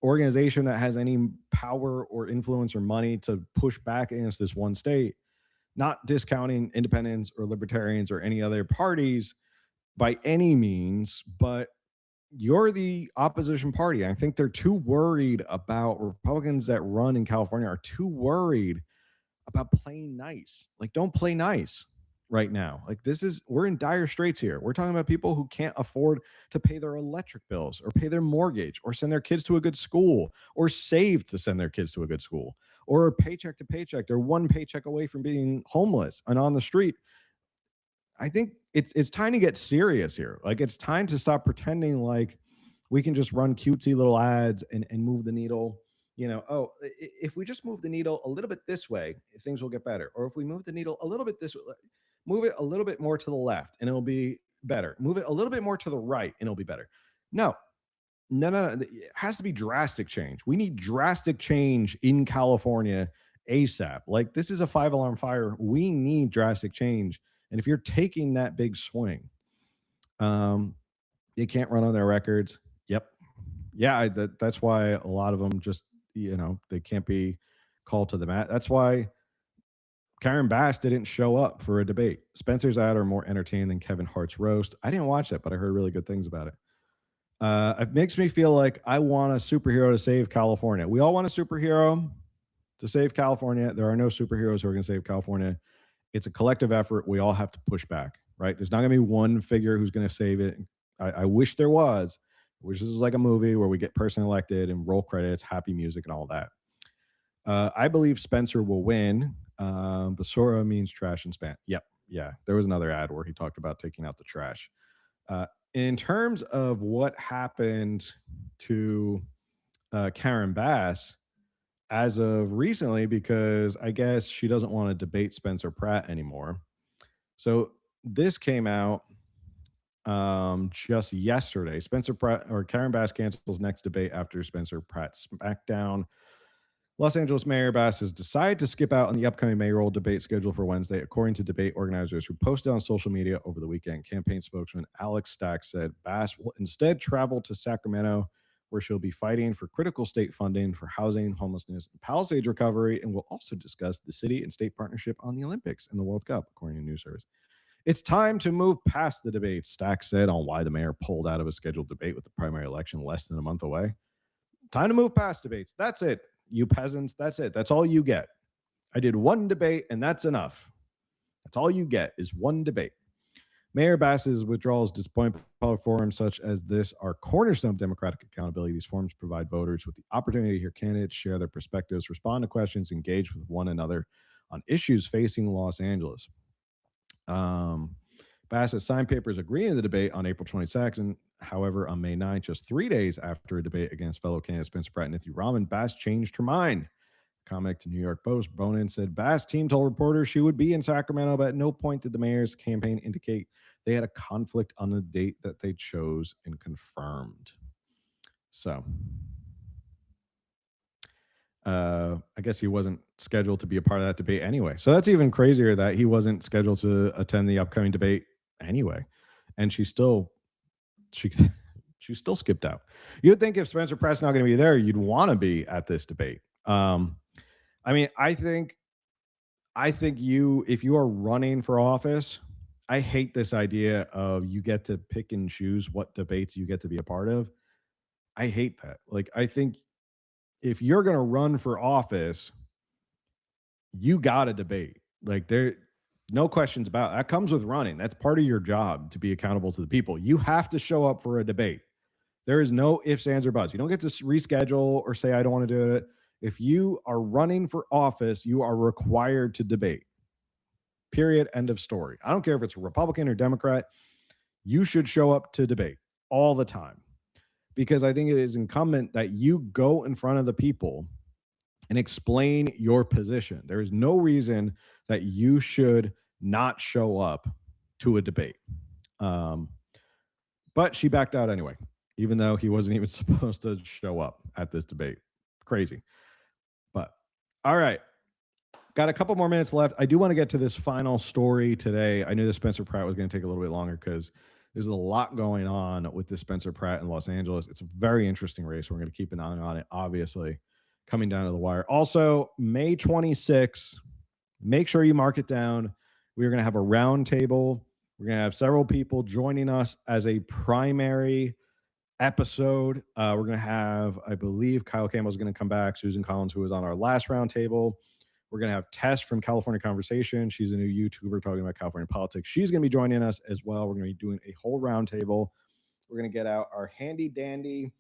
organization that has any power or influence or money to push back against this one state, not discounting independents or libertarians or any other parties by any means, but you're the opposition party. I think they're too worried about Republicans that run in California are too worried about playing nice. Like, don't play nice right now. Like, we're in dire straits here. We're talking about people who can't afford to pay their electric bills or pay their mortgage or send their kids to a good school or save to send their kids to a good school or paycheck to paycheck. They're one paycheck away from being homeless and on the street. I think it's time to get serious here. Like, it's time to stop pretending like we can just run cutesy little ads and move the needle. If we just move the needle a little bit this way, things will get better. Or if we move the needle a little bit this way, move it a little bit more to the left and it'll be better. Move it a little bit more to the right and it'll be better. No. It has to be drastic change. We need drastic change in California ASAP. Like, this is a 5-alarm fire. We need drastic change. And if you're taking that big swing, they can't run on their records. Yep. Yeah, that's why a lot of them just, they can't be called to the mat. That's why Karen Bass didn't show up for a debate. Spencer's ad are more entertaining than Kevin Hart's roast. I didn't watch that, but I heard really good things about it. It makes me feel like I want a superhero to save California. We all want a superhero to save California. There are no superheroes who are going to save California. It's a collective effort. We all have to push back, right? There's not going to be one figure who's going to save it. I wish there was. I wish this was like a movie where we get person elected and roll credits, happy music, and all that. I believe Spencer will win. Basura means trash and span. Yep. Yeah. There was another ad where he talked about taking out the trash. In terms of what happened to Karen Bass, as of recently, because I guess she doesn't want to debate Spencer Pratt anymore. So this came out just yesterday. Spencer Pratt or Karen Bass cancels next debate after Spencer Pratt smackdown. Los Angeles Mayor Bass has decided to skip out on the upcoming mayoral debate scheduled for Wednesday, according to debate organizers who posted on social media over the weekend. Campaign spokesman Alex Stack said Bass will instead travel to Sacramento, where she'll be fighting for critical state funding for housing, homelessness, and Palisades recovery, and will also discuss the city and state partnership on the Olympics and the World Cup, according to news service. It's time to move past the debate, Stack said on why the mayor pulled out of a scheduled debate with the primary election less than a month away. Time to move past debates. That's it, you peasants. That's it. That's all you get. I did one debate, and that's enough. That's all you get is one debate. Mayor Bass's withdrawals disappoint public forums such as this are cornerstone of democratic accountability. These forums provide voters with the opportunity to hear candidates share their perspectives, respond to questions, engage with one another on issues facing Los Angeles. Bassett signed papers agreeing to the debate on April 22nd. However, on May 9th, just 3 days after a debate against fellow candidates Spencer Pratt and Nithya Raman, Bass changed her mind. Comment to New York Post, Bonin said Bass' team told reporters she would be in Sacramento, but at no point did the mayor's campaign indicate they had a conflict on the date that they chose and confirmed. So, I guess he wasn't scheduled to be a part of that debate anyway. So that's even crazier that he wasn't scheduled to attend the upcoming debate anyway. And she still skipped out. You'd think if Spencer Pratt's not going to be there, you'd want to be at this debate. I mean, I think if you are running for office, I hate this idea of you get to pick and choose what debates you get to be a part of. I hate that. Like, I think if you're going to run for office, you got to debate. Like, no questions about it. That comes with running. That's part of your job, to be accountable to the people. You have to show up for a debate. There is no ifs, ands, or buts. You don't get to reschedule or say, I don't want to do it. If you are running for office, you are required to debate. Period. End of story. I don't care if it's a Republican or Democrat. You should show up to debate all the time, because I think it is incumbent that you go in front of the people and explain your position. There is no reason that you should not show up to a debate. But she backed out anyway, even though he wasn't even supposed to show up at this debate. Crazy. But all right. Got a couple more minutes left. I do want to get to this final story today. I knew that Spencer Pratt was going to take a little bit longer because there's a lot going on with the Spencer Pratt in Los Angeles. It's a very interesting race. We're going to keep an eye on it, obviously, coming down to the wire. Also, May 26th, make sure you mark it down. We're going to have a round table. We're going to have several people joining us as a primary episode. We're going to have, I believe, Kyle Campbell's going to come back, Susan Collins, who was on our last round table. We're going to have Tess from California Conversation. She's a new YouTuber talking about California politics. She's going to be joining us as well. We're going to be doing a whole roundtable. We're going to get out our handy dandy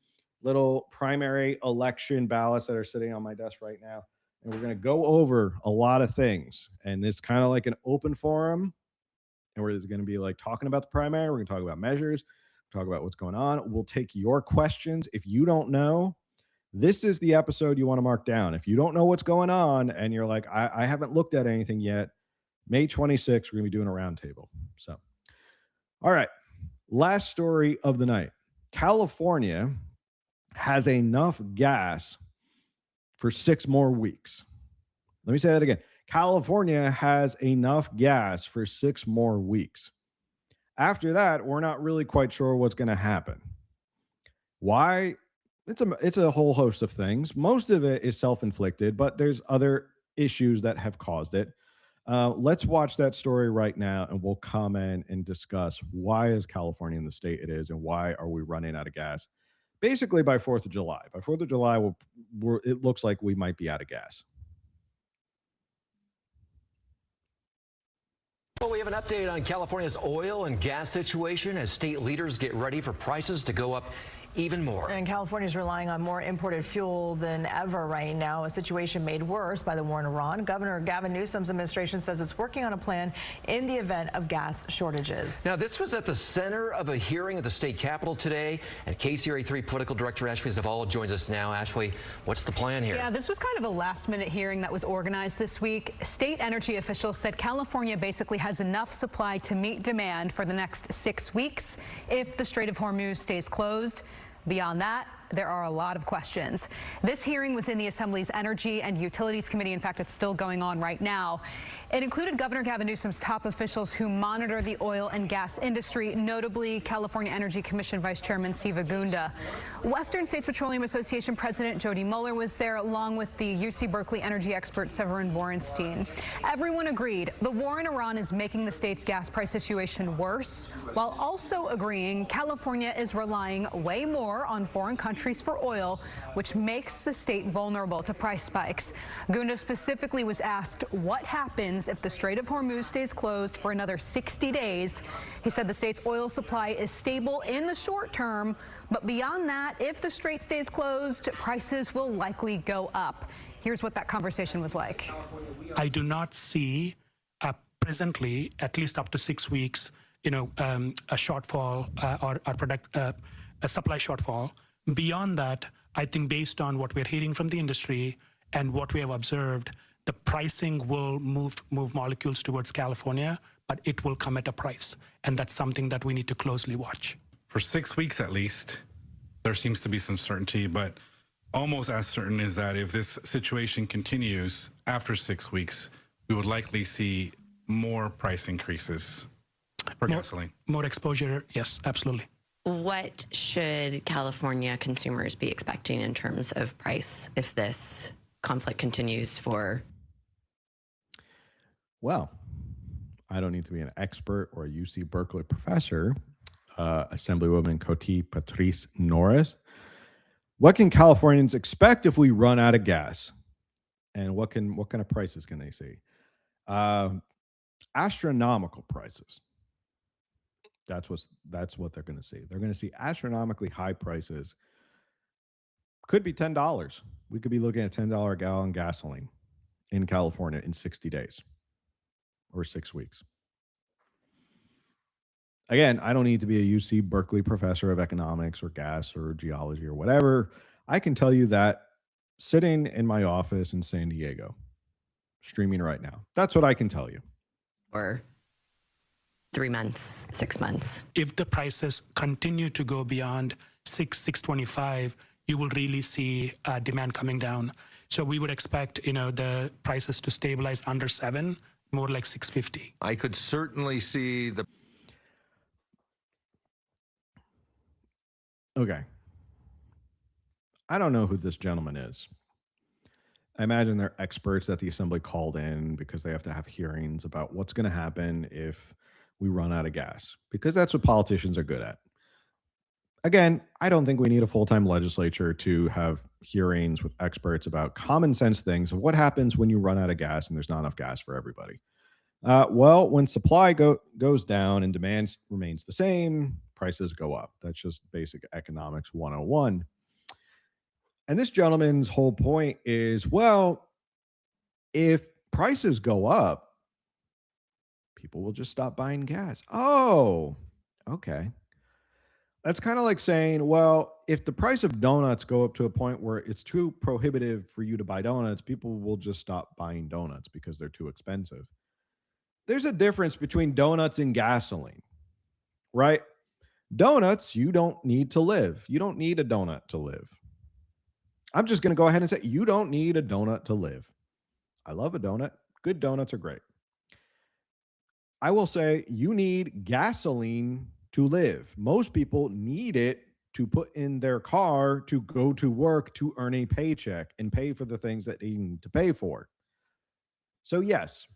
little primary election ballots that are sitting on my desk right now. And we're going to go over a lot of things. And it's kind of like an open forum. And we're going to be like talking about the primary. We're going to talk about measures, talk about what's going on. We'll take your questions. If you don't know, this is the episode you want to mark down. If you don't know what's going on and you're like, I haven't looked at anything yet, May 26th, we're going to be doing a roundtable. So, all right. Last story of the night. California has enough gas for 6 more weeks. Let me say that again. California has enough gas for 6 more weeks. After that, we're not really quite sure what's going to happen. Why? It's a whole host of things. Most of it is self-inflicted, but there's other issues that have caused it. Let's watch that story right now, and we'll comment and discuss why is California in the state it is, and why are we running out of gas? Basically, by 4th of July. By 4th of July, it looks like we might be out of gas. Well, we have an update on California's oil and gas situation as state leaders get ready for prices to go up even more. And California is relying on more imported fuel than ever right now, a situation made worse by the war in Iran. Governor Gavin Newsom's administration says it's working on a plan in the event of gas shortages. Now, this was at the center of a hearing at the state capitol today, and KCRA 3 political director Ashley Zavala joins us now. Ashley, what's the plan here? Yeah, this was kind of a last-minute hearing that was organized this week. State energy officials said California basically has enough supply to meet demand for the next 6 weeks if the Strait of Hormuz stays closed. Beyond that, there are a lot of questions. This hearing was in the Assembly's Energy and Utilities Committee. In fact, it's still going on right now. It included Governor Gavin Newsom's top officials who monitor the oil and gas industry, notably California Energy Commission Vice Chairman Siva Gunda. Western States Petroleum Association President Jody Mueller was there, along with the UC Berkeley energy expert Severin Borenstein. Everyone agreed the war in Iran is making the state's gas price situation worse, while also agreeing California is relying way more on foreign countries for oil, which makes the state vulnerable to price spikes. Gunda specifically was asked what happens if the Strait of Hormuz stays closed for another 60 days. He said the state's oil supply is stable in the short term, but beyond that, if the strait stays closed, prices will likely go up. Here's what that conversation was like. I do not see presently, at least up to 6 weeks, a shortfall or a supply shortfall. Beyond that, I think based on what we're hearing from the industry and what we have observed, the pricing will move molecules towards California, but it will come at a price. And that's something that we need to closely watch. For 6 weeks at least, there seems to be some certainty, but almost as certain is that if this situation continues after 6 weeks, we would likely see more price increases for gasoline. More exposure, yes, absolutely. What should California consumers be expecting in terms of price if this conflict continues for? Well, I don't need to be an expert or a UC Berkeley professor. Assemblywoman Coty Patrice Norris. What can Californians expect if we run out of gas? And what kind of prices can they see? Astronomical prices. That's what they're going to see. They're going to see astronomically high prices. Could be $10. We could be looking at $10 a gallon gasoline in California in 60 days or 6 weeks. Again, I don't need to be a UC Berkeley professor of economics or gas or geology or whatever. I can tell you that sitting in my office in San Diego, streaming right now, that's what I can tell you. Or 3 months, 6 months. If the prices continue to go beyond $6.25, you will really see demand coming down. So we would expect, the prices to stabilize under $7, more like $6.50. I could certainly see the. Okay. I don't know who this gentleman is. I imagine they're experts that the assembly called in because they have to have hearings about what's going to happen if we run out of gas, because that's what politicians are good at. Again, I don't think we need a full-time legislature to have hearings with experts about common sense things of what happens when you run out of gas and there's not enough gas for everybody. Well, when supply goes down and demand remains the same, prices go up. That's just basic economics 101. And this gentleman's whole point is, well, if prices go up, people will just stop buying gas. Oh, okay. That's kind of like saying, well, if the price of donuts go up to a point where it's too prohibitive for you to buy donuts, people will just stop buying donuts because they're too expensive. There's a difference between donuts and gasoline, right? Donuts, you don't need to live. You don't need a donut to live. I'm just going to go ahead and say you don't need a donut to live. I love a donut. Good donuts are great. I will say you need gasoline to live. Most people need it to put in their car to go to work to earn a paycheck and pay for the things that they need to pay for. So yes,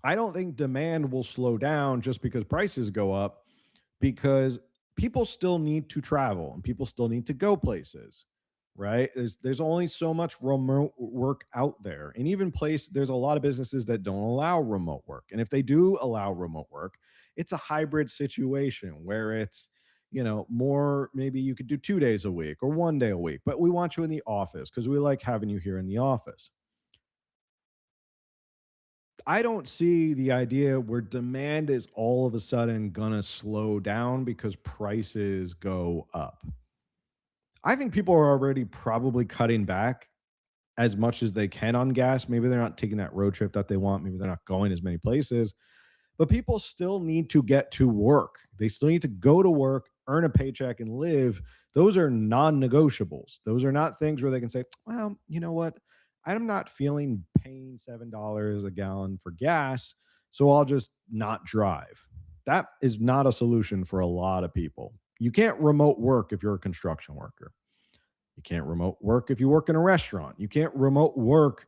I don't think demand will slow down just because prices go up, because people still need to travel and people still need to go places, right? There's only so much remote work out there. And even there's a lot of businesses that don't allow remote work. And if they do allow remote work, it's a hybrid situation where it's, more, maybe you could do 2 days a week or 1 day a week, but we want you in the office because we like having you here in the office. I don't see the idea where demand is all of a sudden going to slow down because prices go up. I think people are already probably cutting back as much as they can on gas. Maybe they're not taking that road trip that they want. Maybe they're not going as many places, but people still need to get to work. They still need to go to work, earn a paycheck, and live. Those are non-negotiables. Those are not things where they can say, well, you know what? I'm not feeling paying $7 a gallon for gas, so I'll just not drive. That is not a solution for a lot of people. You can't remote work if you're a construction worker. You can't remote work if you work in a restaurant. You can't remote work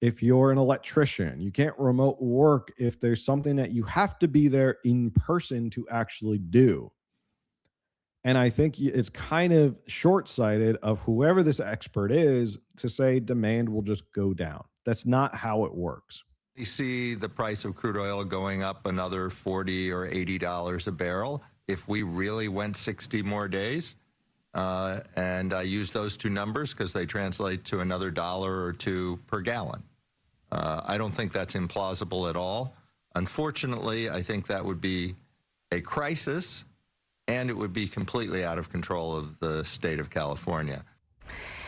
if you're an electrician. You can't remote work if there's something that you have to be there in person to actually do. And I think it's kind of short-sighted of whoever this expert is to say demand will just go down. That's not how it works. We see the price of crude oil going up another $40 or $80 a barrel if we really went 60 more days. And I use those two numbers because they translate to another $1 or $2 per gallon. I don't think that's implausible at all. Unfortunately, I think that would be a crisis, and it would be completely out of control of the state of California.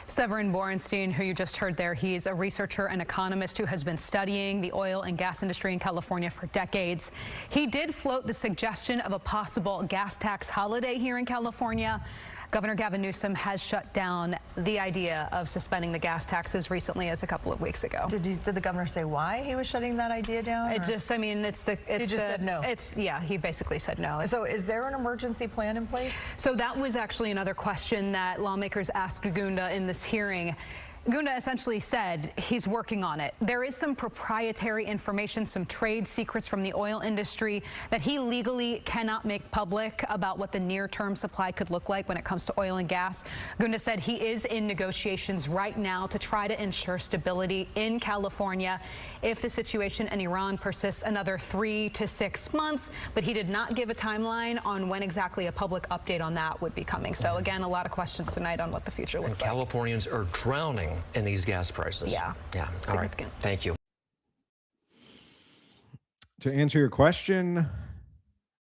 Severin Borenstein, who you just heard there, he's a researcher and economist who has been studying the oil and gas industry in California for decades. He did float the suggestion of a possible gas tax holiday here in California. Governor Gavin Newsom has shut down the idea of suspending the gas tax as recently as a couple of weeks ago. Did the governor say why he was shutting that idea down? It just, I mean, he just said no. Yeah, he basically said no. So is there an emergency plan in place? So that was actually another question that lawmakers asked Gunda in this hearing. Gunda essentially said he's working on it. There is some proprietary information, some trade secrets from the oil industry that he legally cannot make public about what the near-term supply could look like when it comes to oil and gas. Gunda said he is in negotiations right now to try to ensure stability in California if the situation in Iran persists another 3 to 6 months, but he did not give a timeline on when exactly a public update on that would be coming. So again, a lot of questions tonight on what the future looks like. Californians are drowning in these gas prices. Yeah. Yeah. All right. Thank you. To answer your question,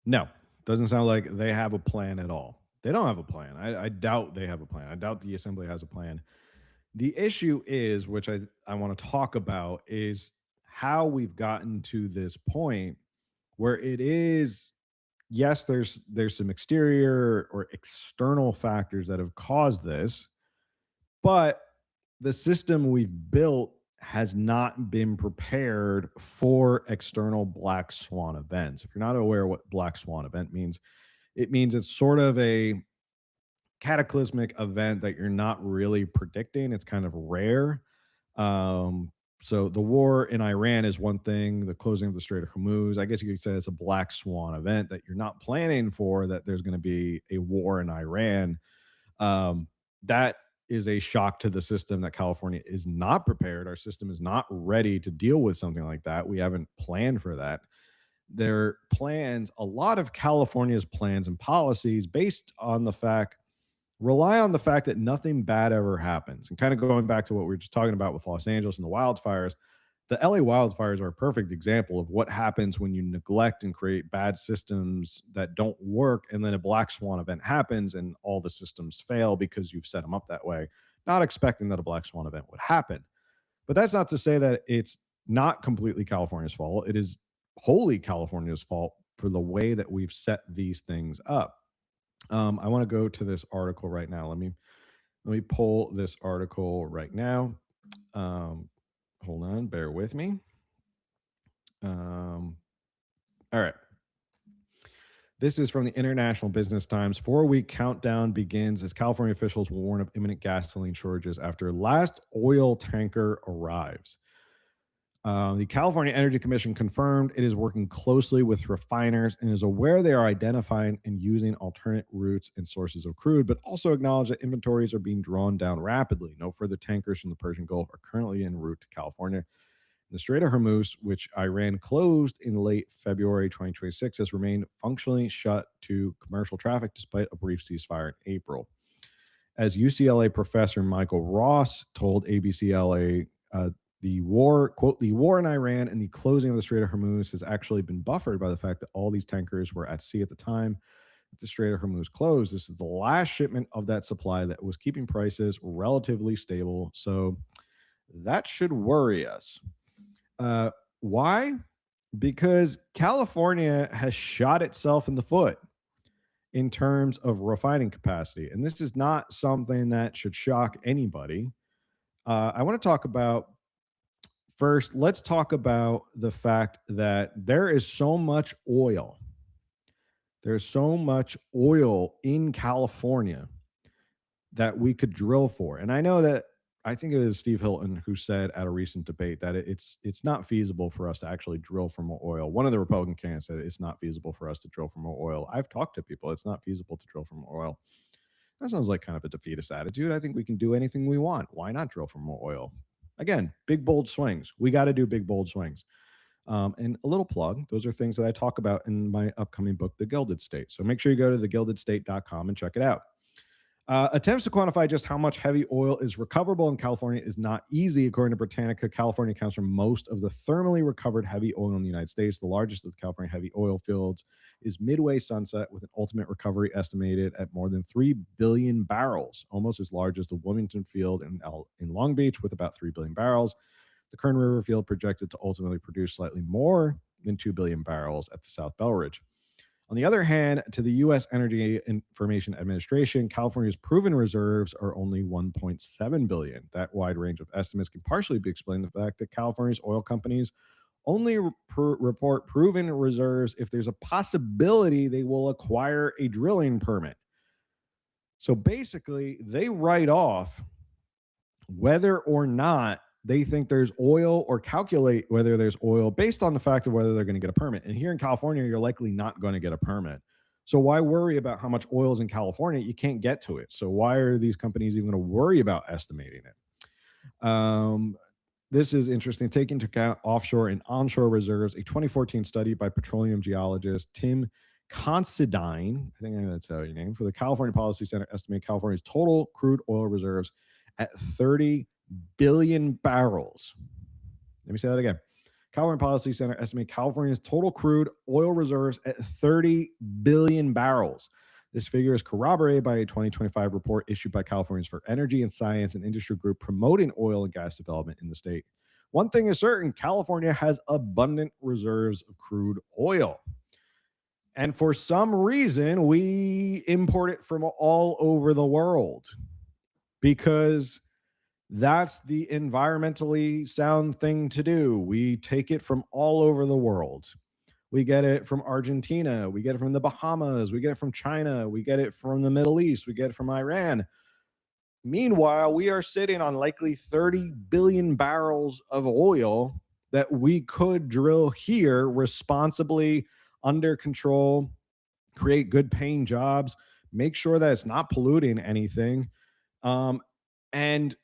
no. Doesn't sound like they have a plan at all. They don't have a plan. I doubt they have a plan. I doubt the assembly has a plan. The issue is, which I want to talk about, is how we've gotten to this point where it is, yes, there's some exterior or external factors that have caused this, but the system we've built has not been prepared for external black swan events. If you're not aware what black swan event means, it means it's sort of a cataclysmic event that you're not really predicting. It's kind of rare. So the war in Iran is one thing, the closing of the Strait of Hormuz, I guess you could say it's a black swan event that you're not planning for, that there's going to be a war in Iran. That is a shock to the system that California is not prepared. Our system is not ready to deal with something like that. We haven't planned for that. Their plans, a lot of California's plans and policies rely on the fact that nothing bad ever happens. And kind of going back to what we were just talking about with Los Angeles and the wildfires, the LA wildfires are a perfect example of what happens when you neglect and create bad systems that don't work, and then a black swan event happens and all the systems fail because you've set them up that way, not expecting that a black swan event would happen. But that's not to say that it's not completely California's fault. It is wholly California's fault for the way that we've set these things up. I want to go to this article right now. Let me pull this article right now. Hold on, bear with me. All right. This is from the International Business Times. 4-week countdown begins as California officials warn of imminent gasoline shortages after last oil tanker arrives. The California Energy Commission confirmed it is working closely with refiners and is aware they are identifying and using alternate routes and sources of crude, but also acknowledge that inventories are being drawn down rapidly. No further tankers from the Persian Gulf are currently en route to California. The Strait of Hormuz, which Iran closed in late February 2026, has remained functionally shut to commercial traffic despite a brief ceasefire in April. As UCLA professor Michael Ross told ABC LA, the war, quote, the war in Iran and the closing of the Strait of Hormuz has actually been buffered by the fact that all these tankers were at sea at the time that the Strait of Hormuz closed. This is the last shipment of that supply that was keeping prices relatively stable. So that should worry us. Why? Because California has shot itself in the foot in terms of refining capacity. And this is not something that should shock anybody. I want to talk about first, let's talk about the fact that there is so much oil. There's so much oil in California that we could drill for. And I know that, I think it is Steve Hilton who said at a recent debate that it's not feasible for us to actually drill for more oil. One of the Republican candidates said it's not feasible for us to drill for more oil. I've talked to people. It's not feasible to drill for more oil. That sounds like kind of a defeatist attitude. I think we can do anything we want. Why not drill for more oil? Again, big, bold swings. We got to do big, bold swings. And a little plug, those are things that I talk about in my upcoming book, The Gilded State. So make sure you go to thegildedState.com and check it out. Attempts to quantify just how much heavy oil is recoverable in California is not easy. According to Britannica, California accounts for most of the thermally recovered heavy oil in the United States. The largest of the California heavy oil fields is Midway Sunset, with an ultimate recovery estimated at more than 3 billion barrels, almost as large as the Wilmington field in Long Beach, with about 3 billion barrels. The Kern River field projected to ultimately produce slightly more than 2 billion barrels at the South Belridge. On the other hand, to the U.S. Energy Information Administration, California's proven reserves are only 1.7 billion. That wide range of estimates can partially be explained by the fact that California's oil companies only report proven reserves if there's a possibility they will acquire a drilling permit. So basically, they write off whether or not they think there's oil, or calculate whether there's oil based on the fact of whether they're going to get a permit. And here in California, you're likely not going to get a permit. So why worry about how much oil is in California? You can't get to it. So why are these companies even going to worry about estimating it? This is interesting. Taking into account offshore and onshore reserves, a 2014 study by petroleum geologist Tim Considine, I think that's how you name, for the California Policy Center, estimated California's total crude oil reserves at 30 billion barrels. Let me say that again. California Policy Center estimate California's total crude oil reserves at 30 billion barrels. This figure is corroborated by a 2025 report issued by Californians for Energy and Science and Industry Group promoting oil and gas development in the state. One thing is certain, California has abundant reserves of crude oil. And for some reason, we import it from all over the world because that's the environmentally sound thing to do. We take it from all over the world. We get it from Argentina. We get it from the Bahamas. We get it from China. We get it from the Middle East. We get it from Iran. Meanwhile, we are sitting on likely 30 billion barrels of oil that we could drill here responsibly, under control, create good paying jobs, make sure that it's not polluting anything. And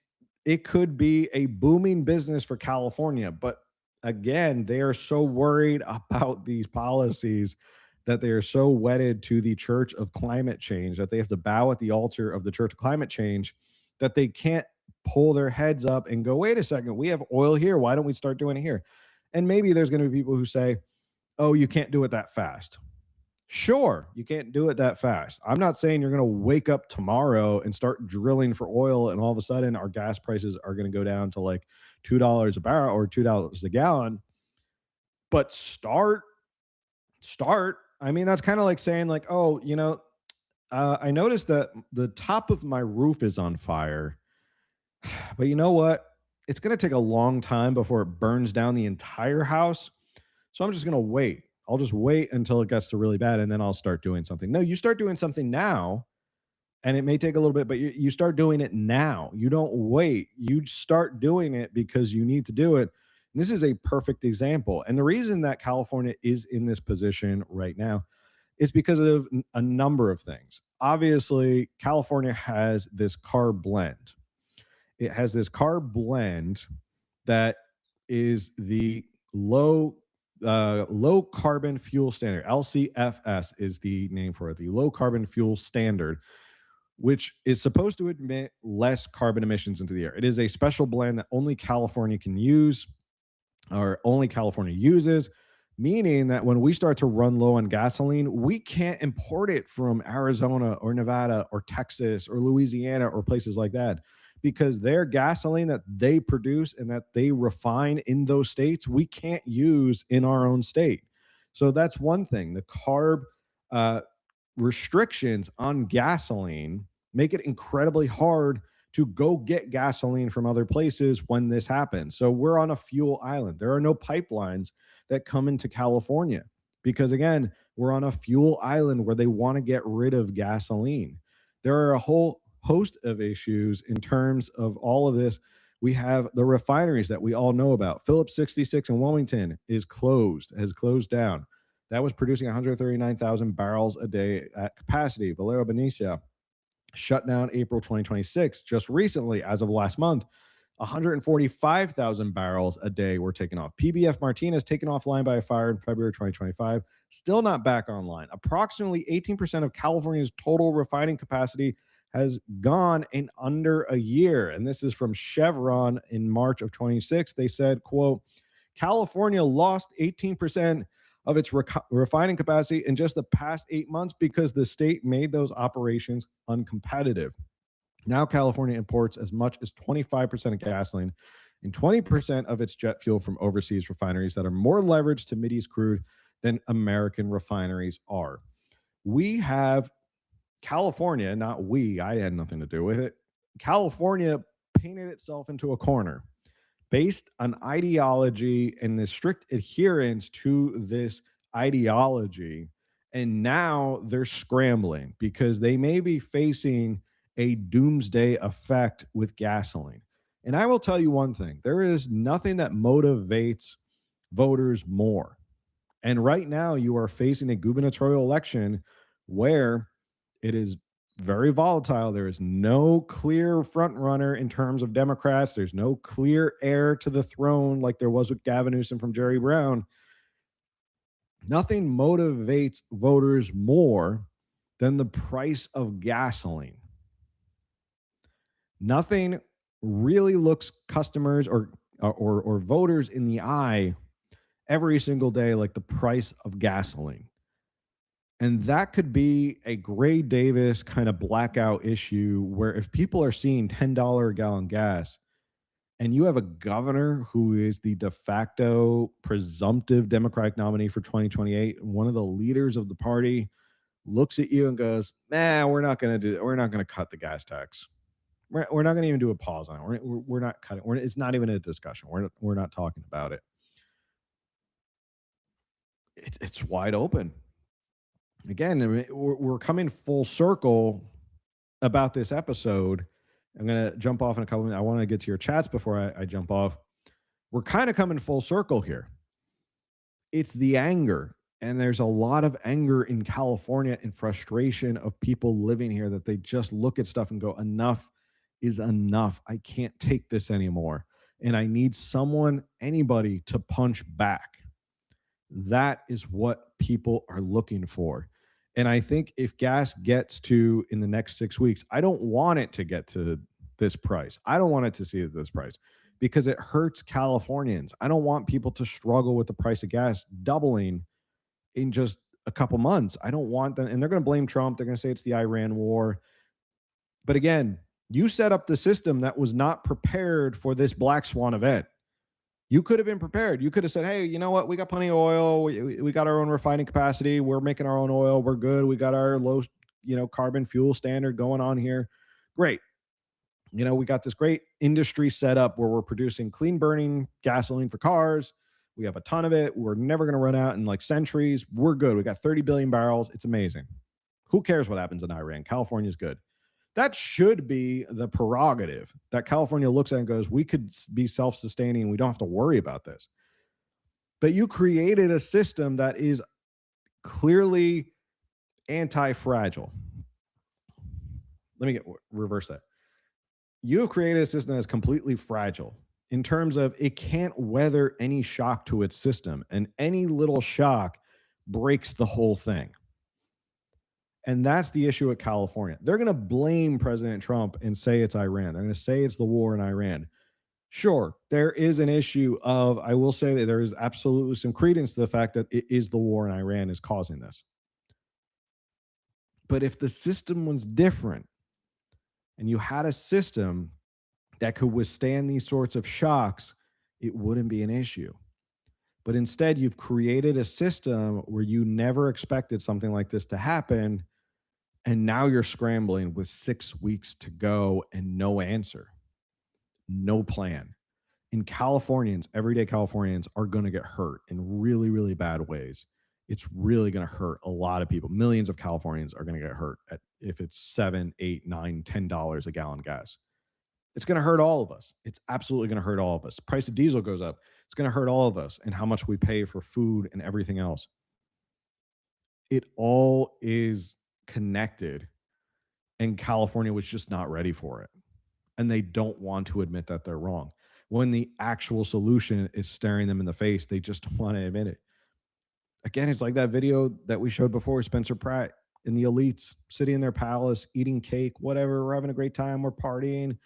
it could be a booming business for California. But again, they are so worried about these policies that they are so wedded to the Church of Climate Change that they have to bow at the altar of the Church of Climate Change, that they can't pull their heads up and go, wait a second, we have oil here. Why don't we start doing it here? And maybe there's going to be people who say, oh, you can't do it that fast. Sure, you can't do it that fast. I'm not saying you're going to wake up tomorrow and start drilling for oil and all of a sudden our gas prices are going to go down to like $2 a barrel or $2 a gallon. But start. I mean, that's kind of like saying like, oh, I noticed that the top of my roof is on fire. But you know what? It's going to take a long time before it burns down the entire house. So I'm just going to wait. I'll just wait until it gets to really bad and then I'll start doing something. No, you start doing something now, and it may take a little bit, but you start doing it now. You don't wait. You start doing it because you need to do it. And this is a perfect example. And the reason that California is in this position right now is because of a number of things. Obviously, California has this CARB blend. It has this CARB blend that is the low carbon fuel standard. LCFS is the name for it, the low carbon fuel standard, which is supposed to emit less carbon emissions into the air. It is a special blend that only California can use, or only California uses, meaning that when we start to run low on gasoline, we can't import it from Arizona or Nevada or Texas or Louisiana or places like that, because their gasoline that they produce and that they refine in those states, we can't use in our own state. So that's one thing. The CARB restrictions on gasoline make it incredibly hard to go get gasoline from other places when this happens. So we're on a fuel island. There are no pipelines that come into California because, again, we're on a fuel island where they want to get rid of gasoline. There are a whole host of issues in terms of all of this. We have the refineries that we all know about. Phillips 66 in Wilmington has closed down. That was producing 139,000 barrels a day at capacity. Valero Benicia shut down April 2026. Just recently, as of last month, 145,000 barrels a day were taken off. PBF Martinez taken offline by a fire in February 2025, still not back online. Approximately 18% of California's total refining capacity has gone in under a year. And this is from Chevron in March of 26. They said, quote, California lost 18% of its refining capacity in just the past 8 months because the state made those operations uncompetitive. Now California imports as much as 25% of gasoline and 20% of its jet fuel from overseas refineries that are more leveraged to Mideast crude than American refineries are. We have California, not we, I had nothing to do with it. California painted itself into a corner based on ideology and the strict adherence to this ideology. And now they're scrambling because they may be facing a doomsday effect with gasoline. And I will tell you one thing, there is nothing that motivates voters more. And right now you are facing a gubernatorial election where it is very volatile. There is no clear front runner in terms of Democrats. There's no clear heir to the throne like there was with Gavin Newsom from Jerry Brown. Nothing motivates voters more than the price of gasoline. Nothing really looks customers or voters in the eye every single day like the price of gasoline. And that could be a Gray Davis kind of blackout issue where if people are seeing $10 a gallon gas and you have a governor who is the de facto presumptive Democratic nominee for 2028, one of the leaders of the party looks at you and goes, we're not going to cut the gas tax. We're not going to even do a pause on it. We're not cutting. It's not even a discussion. We're not talking about it. It's wide open. Again, I mean, we're coming full circle about this episode. I'm going to jump off in a couple minutes. I want to get to your chats before I jump off. We're kind of coming full circle here. It's the anger. And there's a lot of anger in California and frustration of people living here that they just look at stuff and go, enough is enough. I can't take this anymore. And I need someone, anybody, to punch back. That is what people are looking for. And I think if gas gets to, in the next 6 weeks, I don't want it to get to this price. I don't want it to see this price because it hurts Californians. I don't want people to struggle with the price of gas doubling in just a couple months. I don't want them. And they're going to blame Trump. They're going to say it's the Iran war. But again, you set up the system that was not prepared for this black swan event. You could have been prepared. You could have said, hey, you know what? We got plenty of oil. We got our own refining capacity. We're making our own oil. We're good. We got our low, carbon fuel standard going on here. Great. We got this great industry set up where we're producing clean burning gasoline for cars. We have a ton of it. We're never going to run out in like centuries. We're good. We got 30 billion barrels. It's amazing. Who cares what happens in Iran? California's good. That should be the prerogative that California looks at and goes, we could be self-sustaining and we don't have to worry about this. But you created a system that is clearly anti-fragile. Let me reverse that. You have created a system that's completely fragile in terms of it can't weather any shock to its system, and any little shock breaks the whole thing. And that's the issue with California. They're going to blame President Trump and say it's Iran. They're going to say it's the war in Iran. Sure, there is an issue of, I will say that there is absolutely some credence to the fact that it is the war in Iran is causing this. But if the system was different and you had a system that could withstand these sorts of shocks, it wouldn't be an issue. But instead, you've created a system where you never expected something like this to happen. And now you're scrambling with 6 weeks to go and no answer, no plan. And Californians, everyday Californians, are going to get hurt in really, really bad ways. It's really going to hurt a lot of people. Millions of Californians are going to get hurt if it's $7, $8, $9, $10 a gallon gas. It's going to hurt all of us. It's absolutely going to hurt all of us. Price of diesel goes up. It's going to hurt all of us and how much we pay for food and everything else. It all is connected, and California was just not ready for it. And they don't want to admit that they're wrong. When the actual solution is staring them in the face, they just don't want to admit it. Again, it's like that video that we showed before, Spencer Pratt. and the elites sitting in their palace, eating cake, whatever. We're having a great time. We're partying.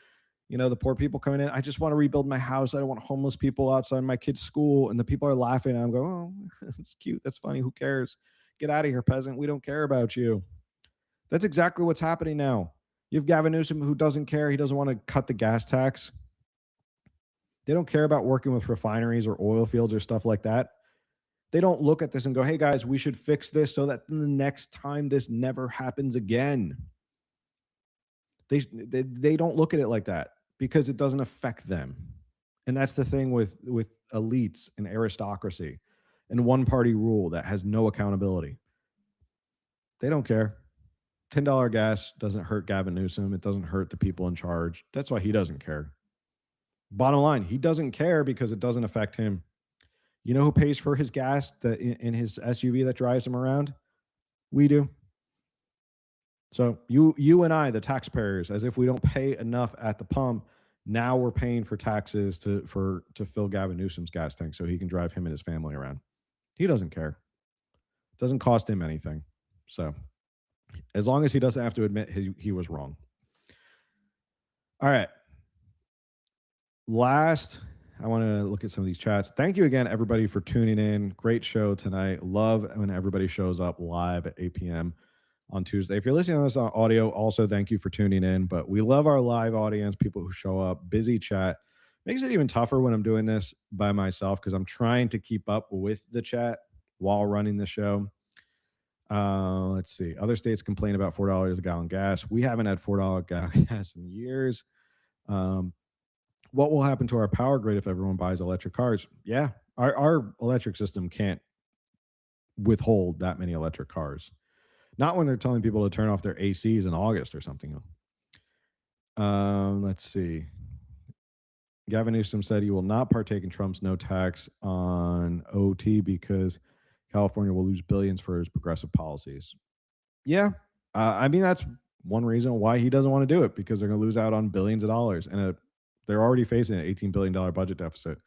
You know, the poor people coming in. I just want to rebuild my house. I don't want homeless people outside my kid's school. And the people are laughing. And I'm going, oh, it's cute. That's funny. Who cares? Get out of here, peasant. We don't care about you. That's exactly what's happening now. You have Gavin Newsom who doesn't care. He doesn't want to cut the gas tax. They don't care about working with refineries or oil fields or stuff like that. They don't look at this and go, hey, guys, we should fix this so that the next time this never happens again. They don't look at it like that because it doesn't affect them. And that's the thing with elites and aristocracy and one-party rule that has no accountability. They don't care. $10 gas doesn't hurt Gavin Newsom. It doesn't hurt the people in charge. That's why he doesn't care. Bottom line, he doesn't care because it doesn't affect him. You know who pays for his gas in his SUV that drives him around? We do. So you and I, the taxpayers, as if we don't pay enough at the pump, now we're paying for taxes to fill Gavin Newsom's gas tank so he can drive him and his family around. He doesn't care. It doesn't cost him anything. So as long as he doesn't have to admit he was wrong. All right. Last, I want to look at some of these chats. Thank you again, everybody, for tuning in. Great show tonight. Love when everybody shows up live at 8 p.m. on Tuesday. If you're listening to this on audio, also thank you for tuning in. But we love our live audience, people who show up, busy chat. Makes it even tougher when I'm doing this by myself because I'm trying to keep up with the chat while running the show. Let's see. Other states complain about $4 a gallon gas. We haven't had $4 a gallon gas in years. What will happen to our power grid if everyone buys electric cars? Yeah, our electric system can't withhold that many electric cars. Not when they're telling people to turn off their ACs in August or something. Let's see. Gavin Newsom said he will not partake in Trump's no tax on OT because California will lose billions for his progressive policies. Yeah, I mean, that's one reason why he doesn't want to do it, because they're going to lose out on billions of dollars. And they're already facing an $18 billion budget deficit.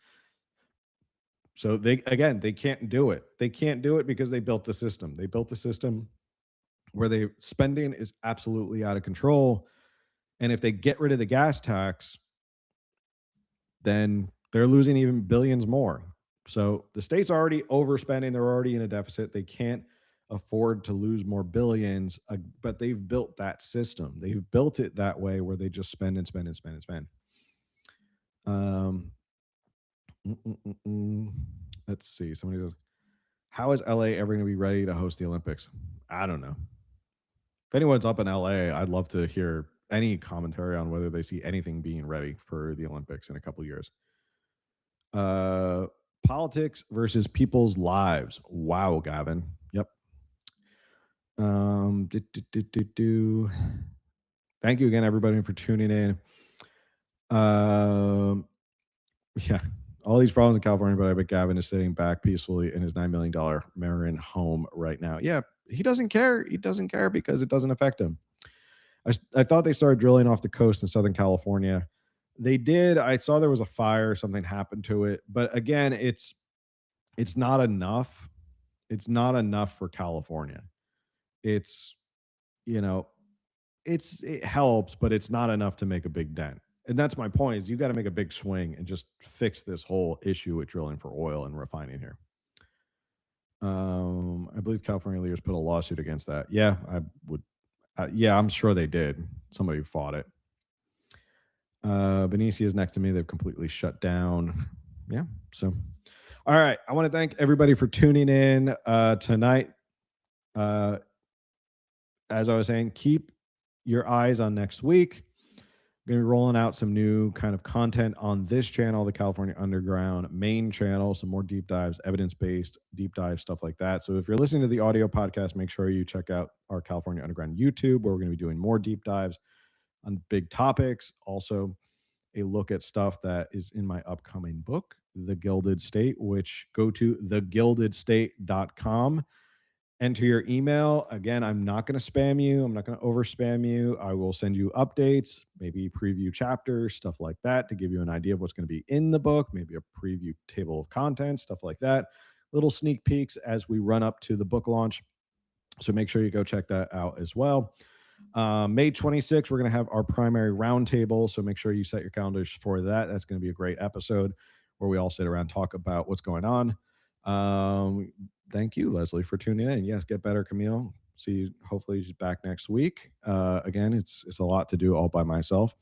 So they can't do it. They can't do it because they built the system. They built the system where the spending is absolutely out of control. And if they get rid of the gas tax, then they're losing even billions more. So the state's already overspending. They're already in a deficit. They can't afford to lose more billions, but they've built that system. They've built it that way where they just spend and spend and spend and spend. Let's see. Somebody says, how is LA ever going to be ready to host the Olympics? I don't know. If anyone's up in LA, I'd love to hear any commentary on whether they see anything being ready for the Olympics in a couple of years. Politics versus people's lives. Wow, Gavin. Yep. Thank you again, everybody, for tuning in. Yeah, all these problems in California, but I bet Gavin is sitting back peacefully in his $9 million Marin home right now. Yeah, he doesn't care. He doesn't care because it doesn't affect him. I thought they started drilling off the coast in Southern California. They did. I saw there was a fire. Something happened to it. But again, it's not enough. It's not enough for California. It's, it helps, but it's not enough to make a big dent. And that's my point, is you got to make a big swing and just fix this whole issue with drilling for oil and refining here. I believe California leaders put a lawsuit against that. Yeah, I would. Yeah, I'm sure they did. Somebody fought it. Benicia is next to me. They've completely shut down. Yeah. So, all right. I want to thank everybody for tuning in tonight. As I was saying, keep your eyes on next week. Going to be rolling out some new kind of content on this channel, the California Underground main channel, some more deep dives, evidence-based deep dive stuff like that. So if you're listening to the audio podcast, make sure you check out our California Underground YouTube, where we're going to be doing more deep dives on big topics. Also, a look at stuff that is in my upcoming book, The Gilded State, which go to thegildedstate.com. Enter your email. Again, I'm not going to spam you. I'm not going to over spam you. I will send you updates, maybe preview chapters, stuff like that, to give you an idea of what's going to be in the book, maybe a preview table of contents, stuff like that. Little sneak peeks as we run up to the book launch. So make sure you go check that out as well. May 26th, we're going to have our primary roundtable. So make sure you set your calendars for that. That's going to be a great episode where we all sit around, talk about what's going on. Thank you, Leslie, for tuning in. Yes, get better, Camille. See you. Hopefully she's back next week. Again, it's a lot to do all by myself.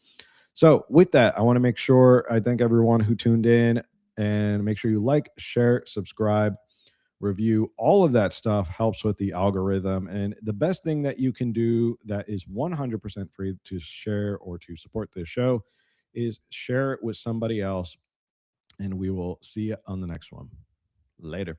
So with that, I want to make sure I thank everyone who tuned in, and make sure you like, share, subscribe, review. All of that stuff helps with the algorithm. And the best thing that you can do that is 100% free to share or to support this show is share it with somebody else. And we will see you on the next one. Later.